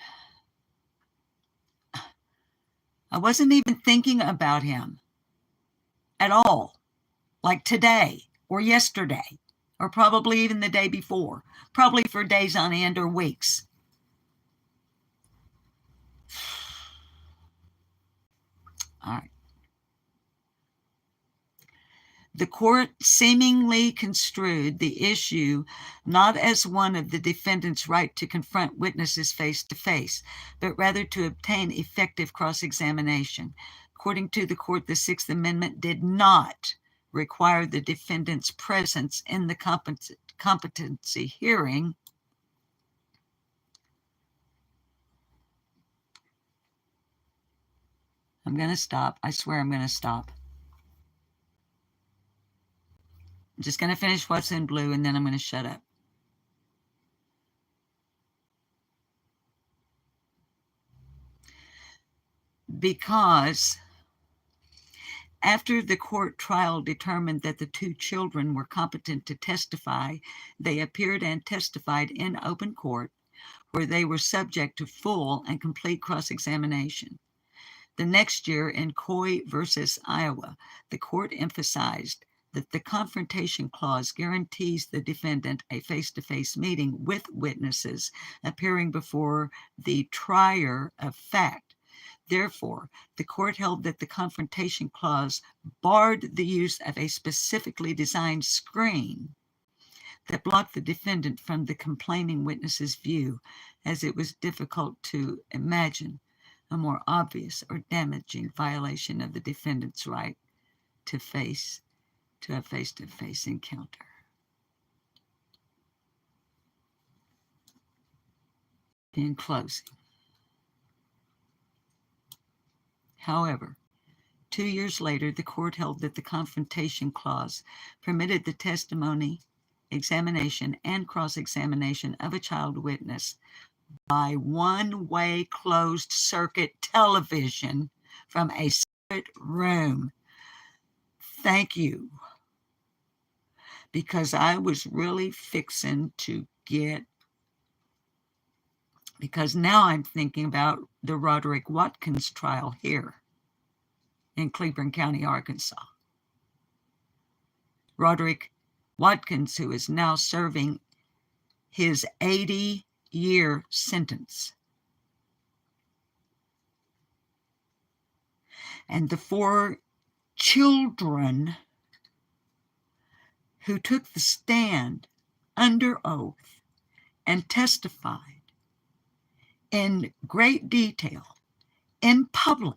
I wasn't even thinking about him at all, like today or yesterday, or probably even the day before, probably for days on end or weeks. All right. The court seemingly construed the issue not as one of the defendant's right to confront witnesses face to face, but rather to obtain effective cross-examination. According to the court, the Sixth Amendment did not require the defendant's presence in the competency hearing I'm going to stop. I swear I'm going to stop. I'm just going to finish what's in blue, and then I'm going to shut up. Because after the court trial determined that the two children were competent to testify, they appeared and testified in open court, where they were subject to full and complete cross-examination. The next year, in Coy versus Iowa, the court emphasized that the Confrontation Clause guarantees the defendant a face-to-face meeting with witnesses appearing before the trier of fact. Therefore, the court held that the Confrontation Clause barred the use of a specifically designed screen that blocked the defendant from the complaining witness's view, as it was difficult to imagine a more obvious or damaging violation of the defendant's right to a face-to-face encounter. In closing, however, 2 years later, the court held that the Confrontation Clause permitted the testimony, examination, and cross-examination of a child witness by one-way closed-circuit television from a separate room. Thank you. Because I was really fixing to because now I'm thinking about the Roderick Watkins trial here in Cleburne County, Arkansas. Roderick Watkins, who is now serving his 80-year sentence. And the 4 children who took the stand under oath and testified in great detail in public.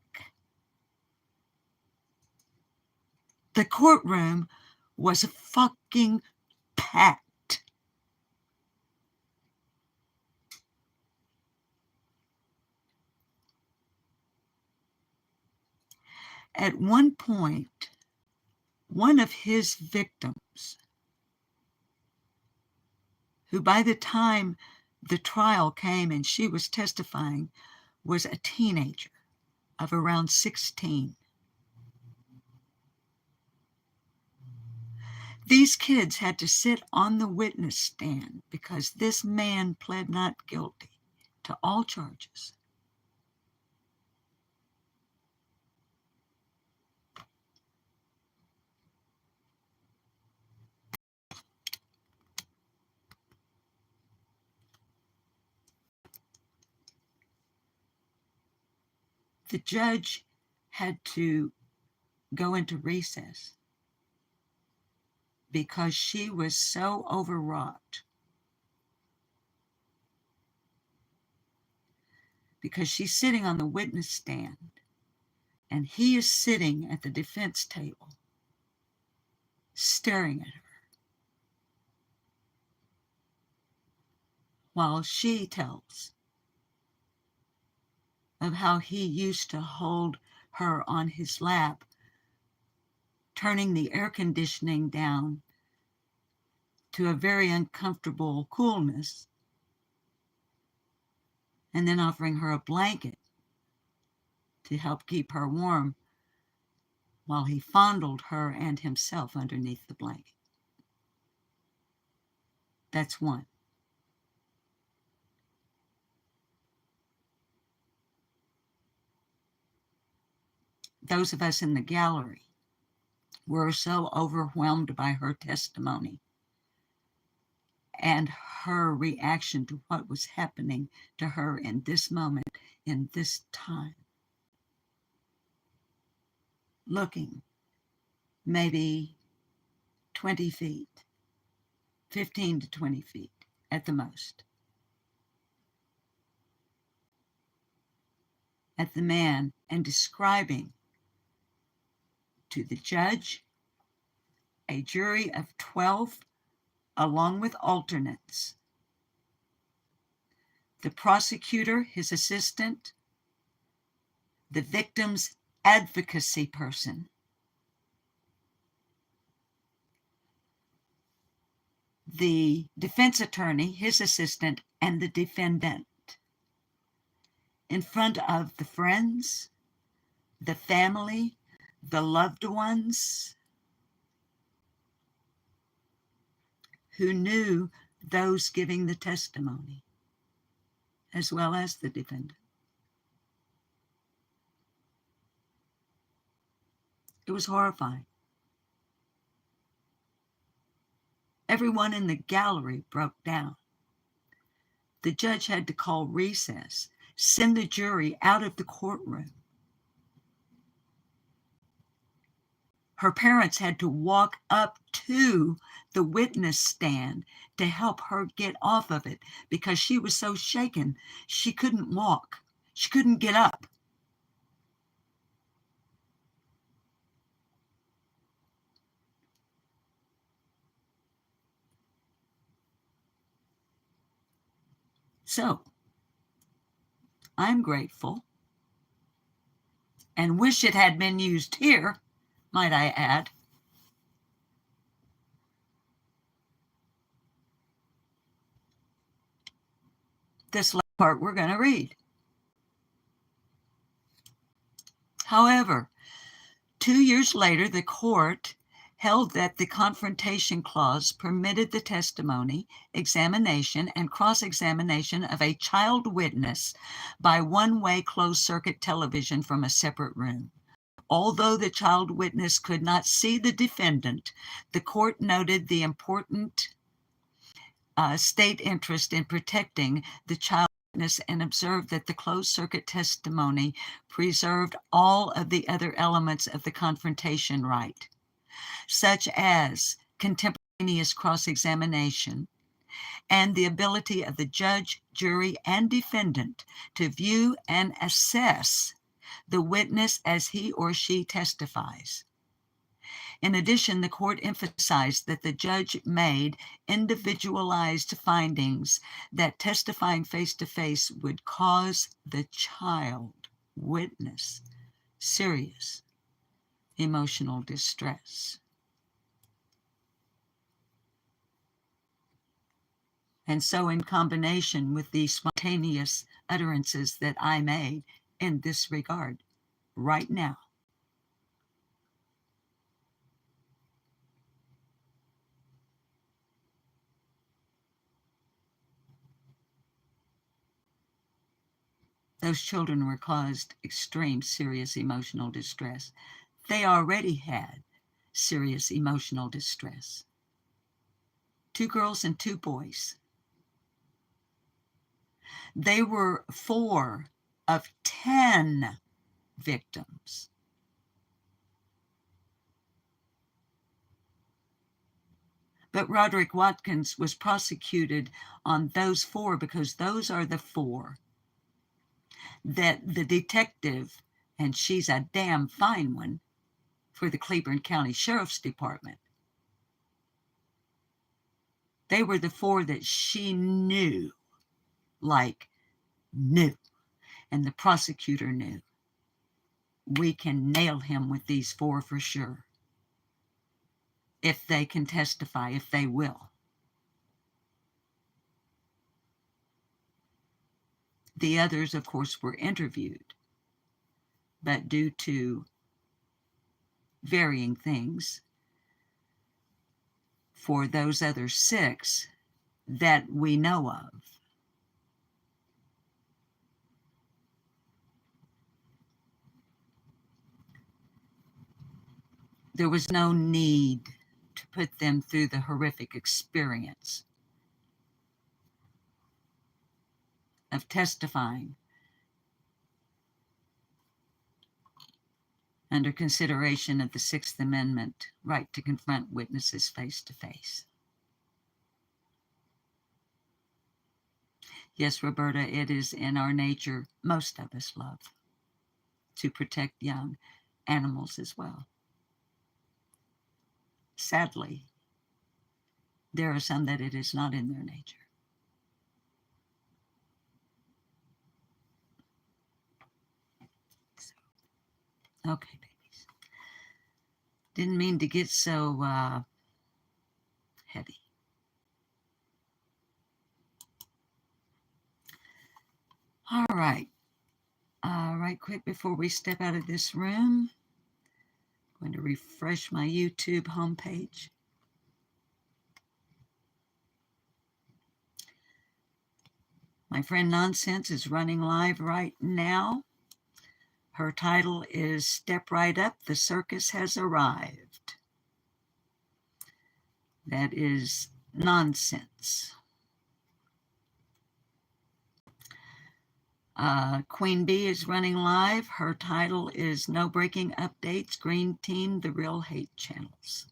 The courtroom was fucking packed. At one point, one of his victims who by the time the trial came and she was testifying was a teenager of around 16. These kids had to sit on the witness stand because this man pled not guilty to all charges. The judge had to go into recess because she was so overwrought, because she's sitting on the witness stand and he is sitting at the defense table staring at her while she tells of how he used to hold her on his lap, turning the air conditioning down to a very uncomfortable coolness, and then offering her a blanket to help keep her warm while he fondled her and himself underneath the blanket. That's one. Those of us in the gallery were so overwhelmed by her testimony and her reaction to what was happening to her in this moment, in this time. Looking maybe 20 feet, 15 to 20 feet at the most, at the man, and describing to the judge, a jury of 12, along with alternates, the prosecutor, his assistant, the victim's advocacy person, the defense attorney, his assistant, and the defendant, in front of the friends, the family, the loved ones who knew those giving the testimony, as well as the defendant. It was horrifying. Everyone in the gallery broke down. The judge had to call recess, send the jury out of the courtroom. Her parents had to walk up to the witness stand to help her get off of it because she was so shaken she couldn't walk. She couldn't get up. So, I'm grateful and wish it had been used here, might I add. This last part we're going to read. However, 2 years later, the court held that the confrontation clause permitted the testimony, examination, and cross-examination of a child witness by one-way closed-circuit television from a separate room. Although the child witness could not see the defendant, the court noted the important state interest in protecting the child witness and observed that the closed-circuit testimony preserved all of the other elements of the confrontation right, such as contemporaneous cross-examination and the ability of the judge, jury, and defendant to view and assess the witness as he or she testifies. In addition, the court emphasized that the judge made individualized findings that testifying face-to-face would cause the child witness serious emotional distress. And so in combination with the spontaneous utterances that I made in this regard right now, those children were caused extreme serious emotional distress. They already had serious emotional distress. 2 girls and 2 boys. They were 4 of 10 victims. But Roderick Watkins was prosecuted on those 4 because those are the 4 that the detective, and she's a damn fine one for the Cleburne County Sheriff's Department. They were the 4 that she knew, and the prosecutor knew. We can nail him with these 4 for sure, if they can testify, if they will. The others, of course, were interviewed, but due to varying things, for those other 6 that we know of, there was no need to put them through the horrific experience of testifying under consideration of the 6th Amendment right to confront witnesses face to face. Yes, Roberta, it is in our nature, most of us love to protect young animals as well. Sadly, there are some that it is not in their nature. So, okay, babies. Didn't mean to get so heavy. All right. Right quick before we step out of this room, I'm going to refresh my YouTube homepage. My friend Nonsense is running live right now. Her title is Step Right Up, the Circus Has Arrived. That is Nonsense. Queen Bee is running live. Her title is No Breaking Updates, Green Team, The Real Hate Channels.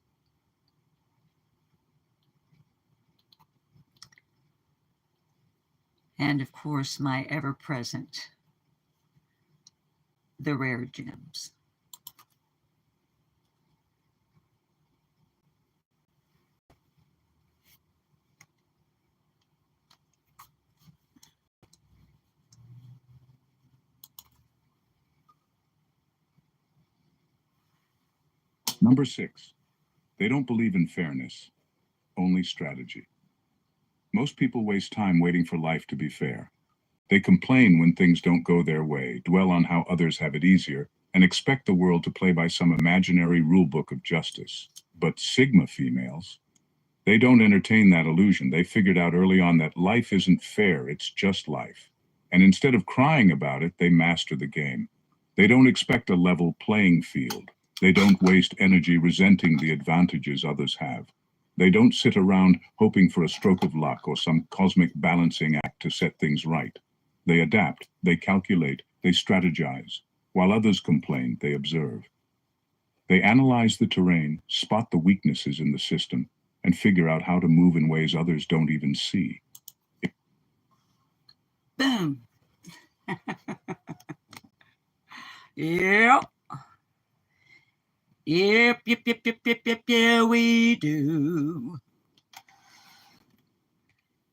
And of course, my ever-present, The Rare Gems. Number 6, they don't believe in fairness, only strategy. Most people waste time waiting for life to be fair. They complain when things don't go their way, dwell on how others have it easier, and expect the world to play by some imaginary rulebook of justice. But Sigma females, they don't entertain that illusion. They figured out early on that life isn't fair, it's just life. And instead of crying about it, they master the game. They don't expect a level playing field. They don't waste energy resenting the advantages others have. They don't sit around hoping for a stroke of luck or some cosmic balancing act to set things right. They adapt, they calculate, they strategize. While others complain, they observe. They analyze the terrain, spot the weaknesses in the system, and figure out how to move in ways others don't even see. Boom. Yep. Yep, yeah, we do.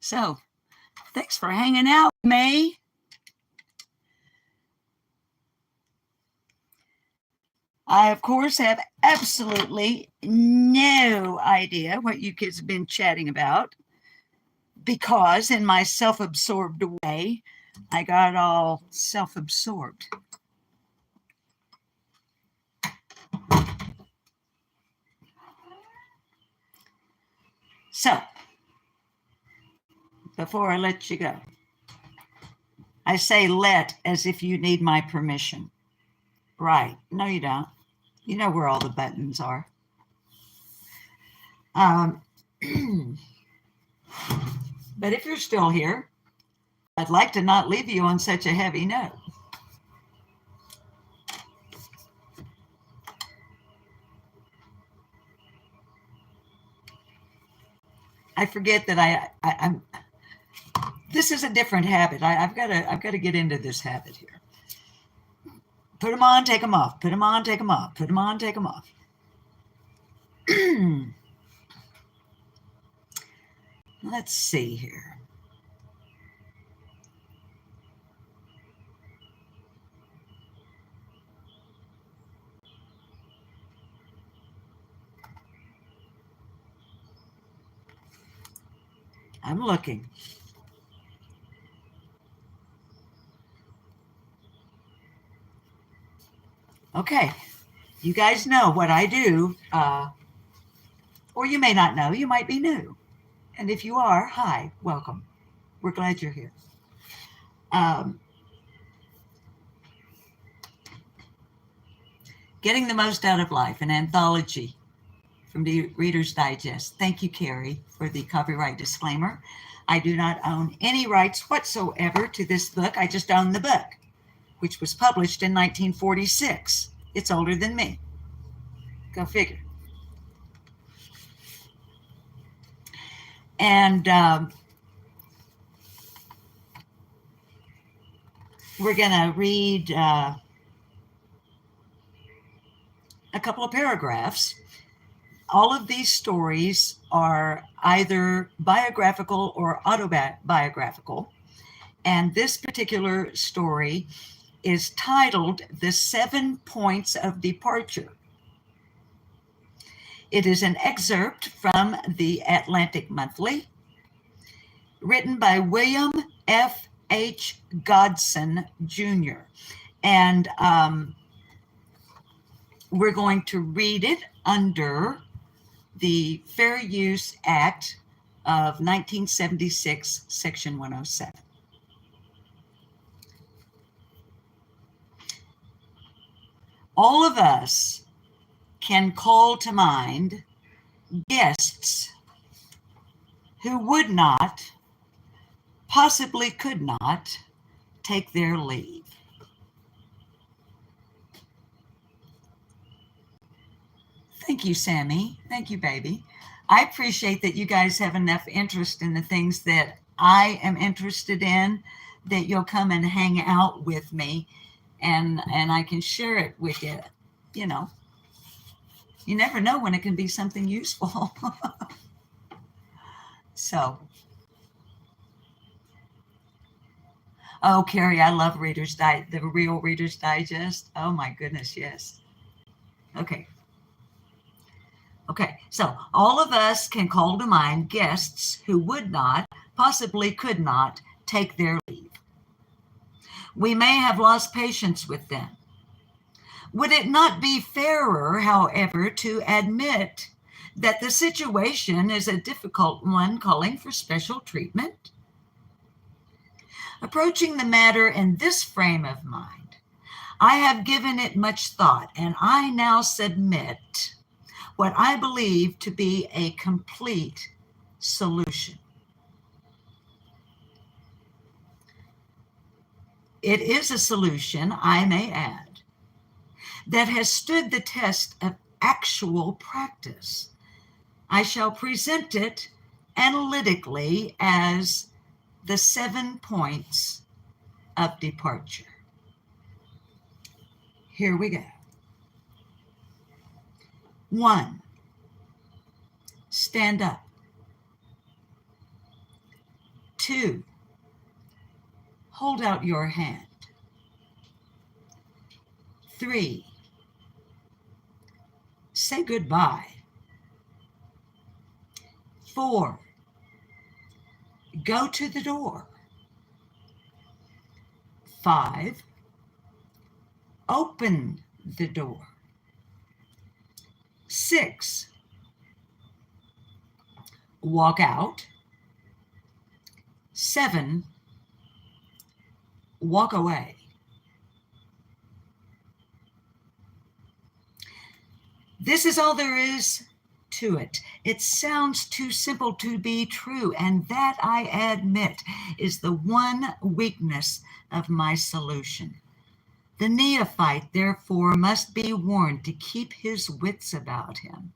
So, thanks for hanging out with me. I, of course, have absolutely no idea what you kids have been chatting about, because in my self-absorbed way, I got all self-absorbed. So, before I let you go, I say let as if you need my permission. Right. No, you don't. You know where all the buttons are. But if you're still here, I'd like to not leave you on such a heavy note. I forget that I'm. This is a different habit. I've got to get into this habit here. Put them on, take them off. Put them on, take them off. Put them on, take them off. Let's see here. I'm looking. Okay, you guys know what I do, or you may not know, you might be new. And if you are, hi, welcome. We're glad you're here. Getting the Most Out of Life, an anthology from the Reader's Digest. Thank you, Carrie, for the copyright disclaimer. I do not own any rights whatsoever to this book. I just own the book, which was published in 1946. It's older than me. Go figure. And we're going to read a couple of paragraphs. All of these stories are either biographical or autobiographical. And this particular story is titled The 7 Points of Departure. It is an excerpt from the Atlantic Monthly, written by William F. H. Godson, Jr. And we're going to read it under the Fair Use Act of 1976, Section 107. All of us can call to mind guests who would not, possibly could not, take their leave. Thank you, Sammy. Thank you, baby. I appreciate that you guys have enough interest in the things that I am interested in, that you'll come and hang out with me, and I can share it with you. You know, you never know when it can be something useful. So, oh, Carrie, I love the real Reader's Digest. Oh my goodness, yes. Okay. Okay, so all of us can call to mind guests who would not, possibly could not, take their leave. We may have lost patience with them. Would it not be fairer, however, to admit that the situation is a difficult one calling for special treatment? Approaching the matter in this frame of mind, I have given it much thought, and I now submit what I believe to be a complete solution. It is a solution, I may add, that has stood the test of actual practice. I shall present it analytically as the 7 points of departure. Here we go. 1, stand up. 2, hold out your hand. 3, say goodbye. 4, Go to the door. 5, open the door. 6, walk out. 7, walk away. This is all there is to it. It sounds too simple to be true, and that, I admit, is the one weakness of my solution. The neophyte, therefore, must be warned to keep his wits about him.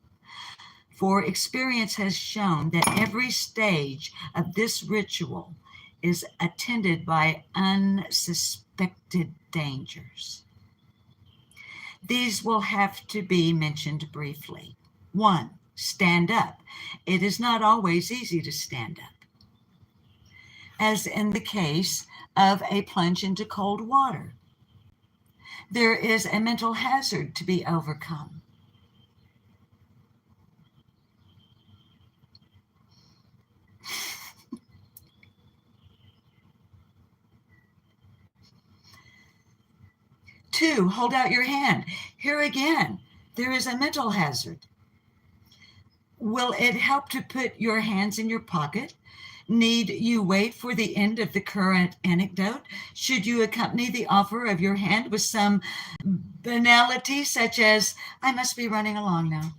For experience has shown that every stage of this ritual is attended by unsuspected dangers. These will have to be mentioned briefly. 1, stand up. It is not always easy to stand up, as in the case of a plunge into cold water. There is a mental hazard to be overcome. Two, hold out your hand. Here again, there is a mental hazard. Will it help to put your hands in your pocket? Need you wait for the end of the current anecdote? Should you accompany the offer of your hand with some banality such as, I must be running along now?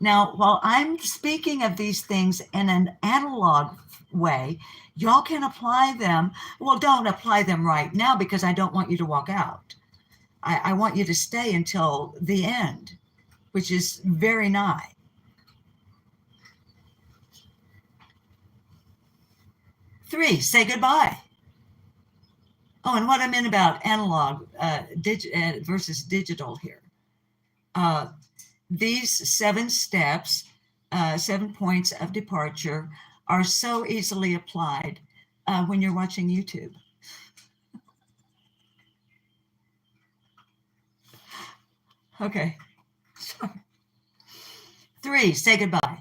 Now, while I'm speaking of these things in an analog way, y'all can apply them. Well, don't apply them right now because I don't want you to walk out. I want you to stay until the end, which is very nigh. Three, say goodbye. Oh, and what I meant about analog versus digital here. These 7 steps, 7 points of departure are so easily applied when you're watching YouTube. Okay. 3, say goodbye.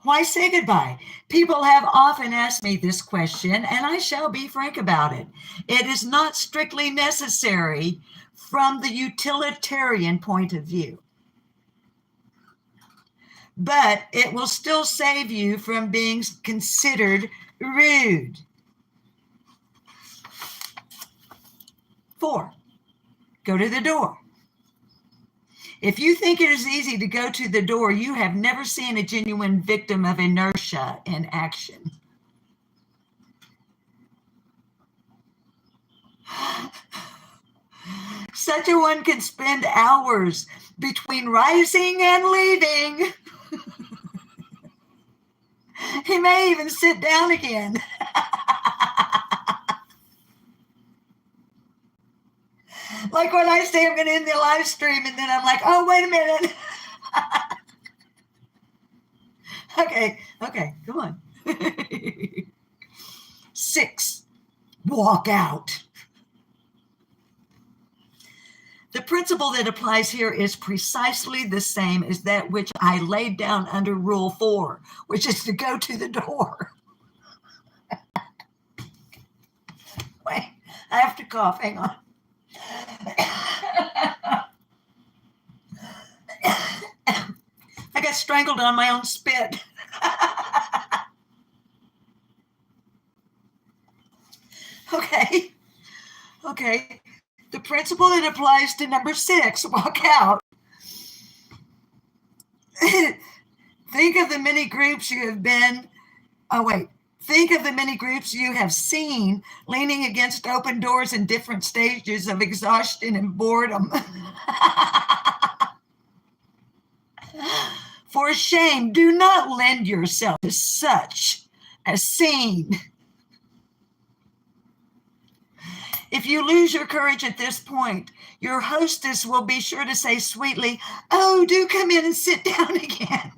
Why say goodbye? People have often asked me this question, and I shall be frank about it. It is not strictly necessary from the utilitarian point of view, but it will still save you from being considered rude. 4, go to the door. If you think it is easy to go to the door, you have never seen a genuine victim of inertia in action. Such a one can spend hours between rising and leaving. He may even sit down again. Like when I say I'm going to end the live stream and then I'm like, oh, wait a minute. Okay, come on. 6, walk out. The principle that applies here is precisely the same as that which I laid down under Rule 4, which is to go to the door. Wait, I have to cough. Hang on. I got strangled on my own spit. Okay. The principle that applies to number 6, walk out. Think of the many groups you have been. Think of the many groups you have seen leaning against open doors in different stages of exhaustion and boredom. For shame, do not lend yourself to such a scene. If you lose your courage at this point, your hostess will be sure to say sweetly, oh, do come in and sit down again.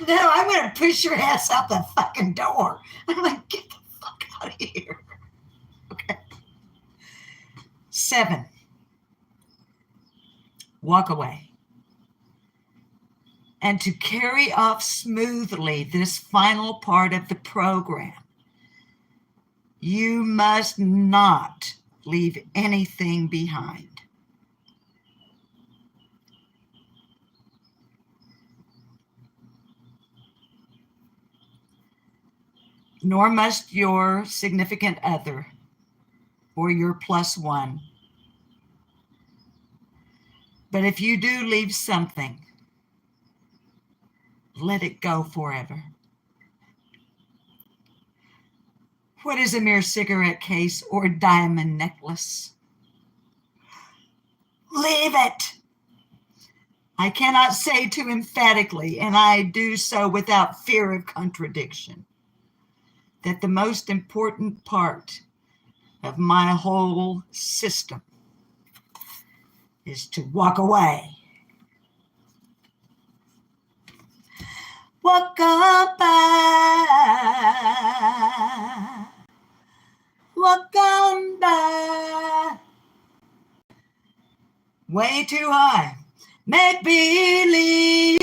No, I'm going to push your ass out the fucking door. I'm like, get the fuck out of here. Okay. 7, walk away. And to carry off smoothly this final part of the program, you must not leave anything behind. Nor must your significant other or your +1. But if you do leave something, let it go forever. What is a mere cigarette case or diamond necklace? Leave it. I cannot say too emphatically, and I do so without fear of contradiction, that the most important part of my whole system is to walk away. Walk on by. Walk on by. Way too high. Make believe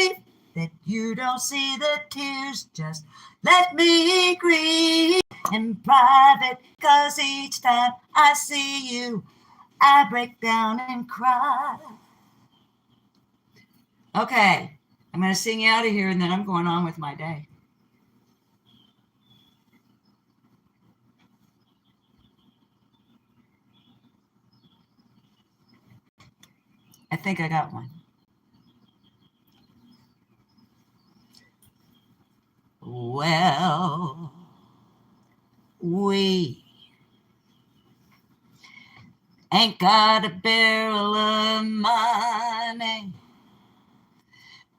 that you don't see the tears. Just let me grieve in private, 'cause each time I see you, I break down and cry. Okay, I'm going to sing you out of here, and then I'm going on with my day. I think I got one. Well, we ain't got a barrel of money.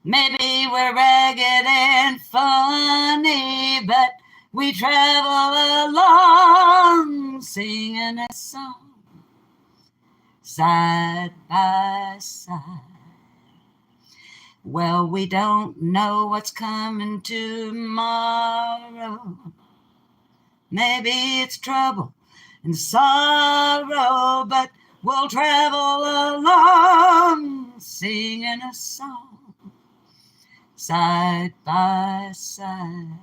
Maybe we're ragged and funny, but we travel along singing a song side by side. Well, we don't know what's coming tomorrow. Maybe it's trouble and sorrow, but we'll travel along singing a song side by side.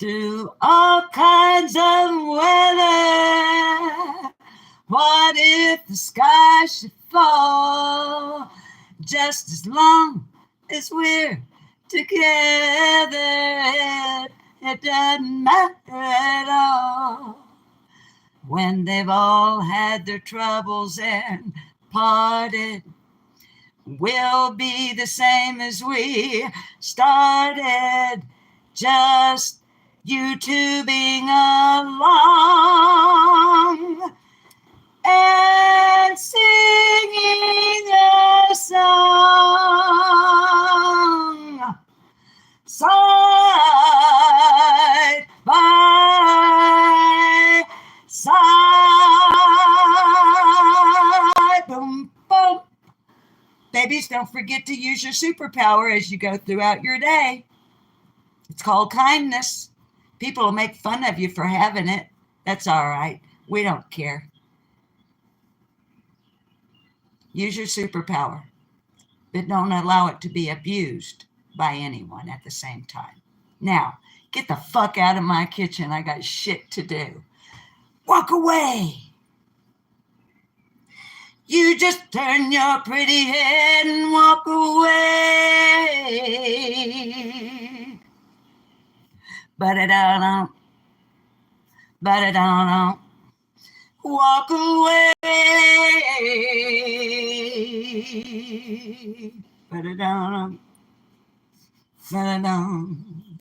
Through all kinds of weather, what if the sky should fall? Just as long as we're together, it doesn't matter at all. When they've all had their troubles and parted, we'll be the same as we started, just you tubing along and singing a song side by side. Boom, boom. Babies, don't forget to use your superpower as you go throughout your day. It's called kindness. People will make fun of you for having it. That's all right. We don't care. Use your superpower, but don't allow it to be abused by anyone at the same time. Now, get the fuck out of my kitchen. I got shit to do. Walk away. You just turn your pretty head and walk away. Ba-da-da-dum. Ba-da-da-dum. Walk away. Ba-da-da-dum. Ba-da-dum.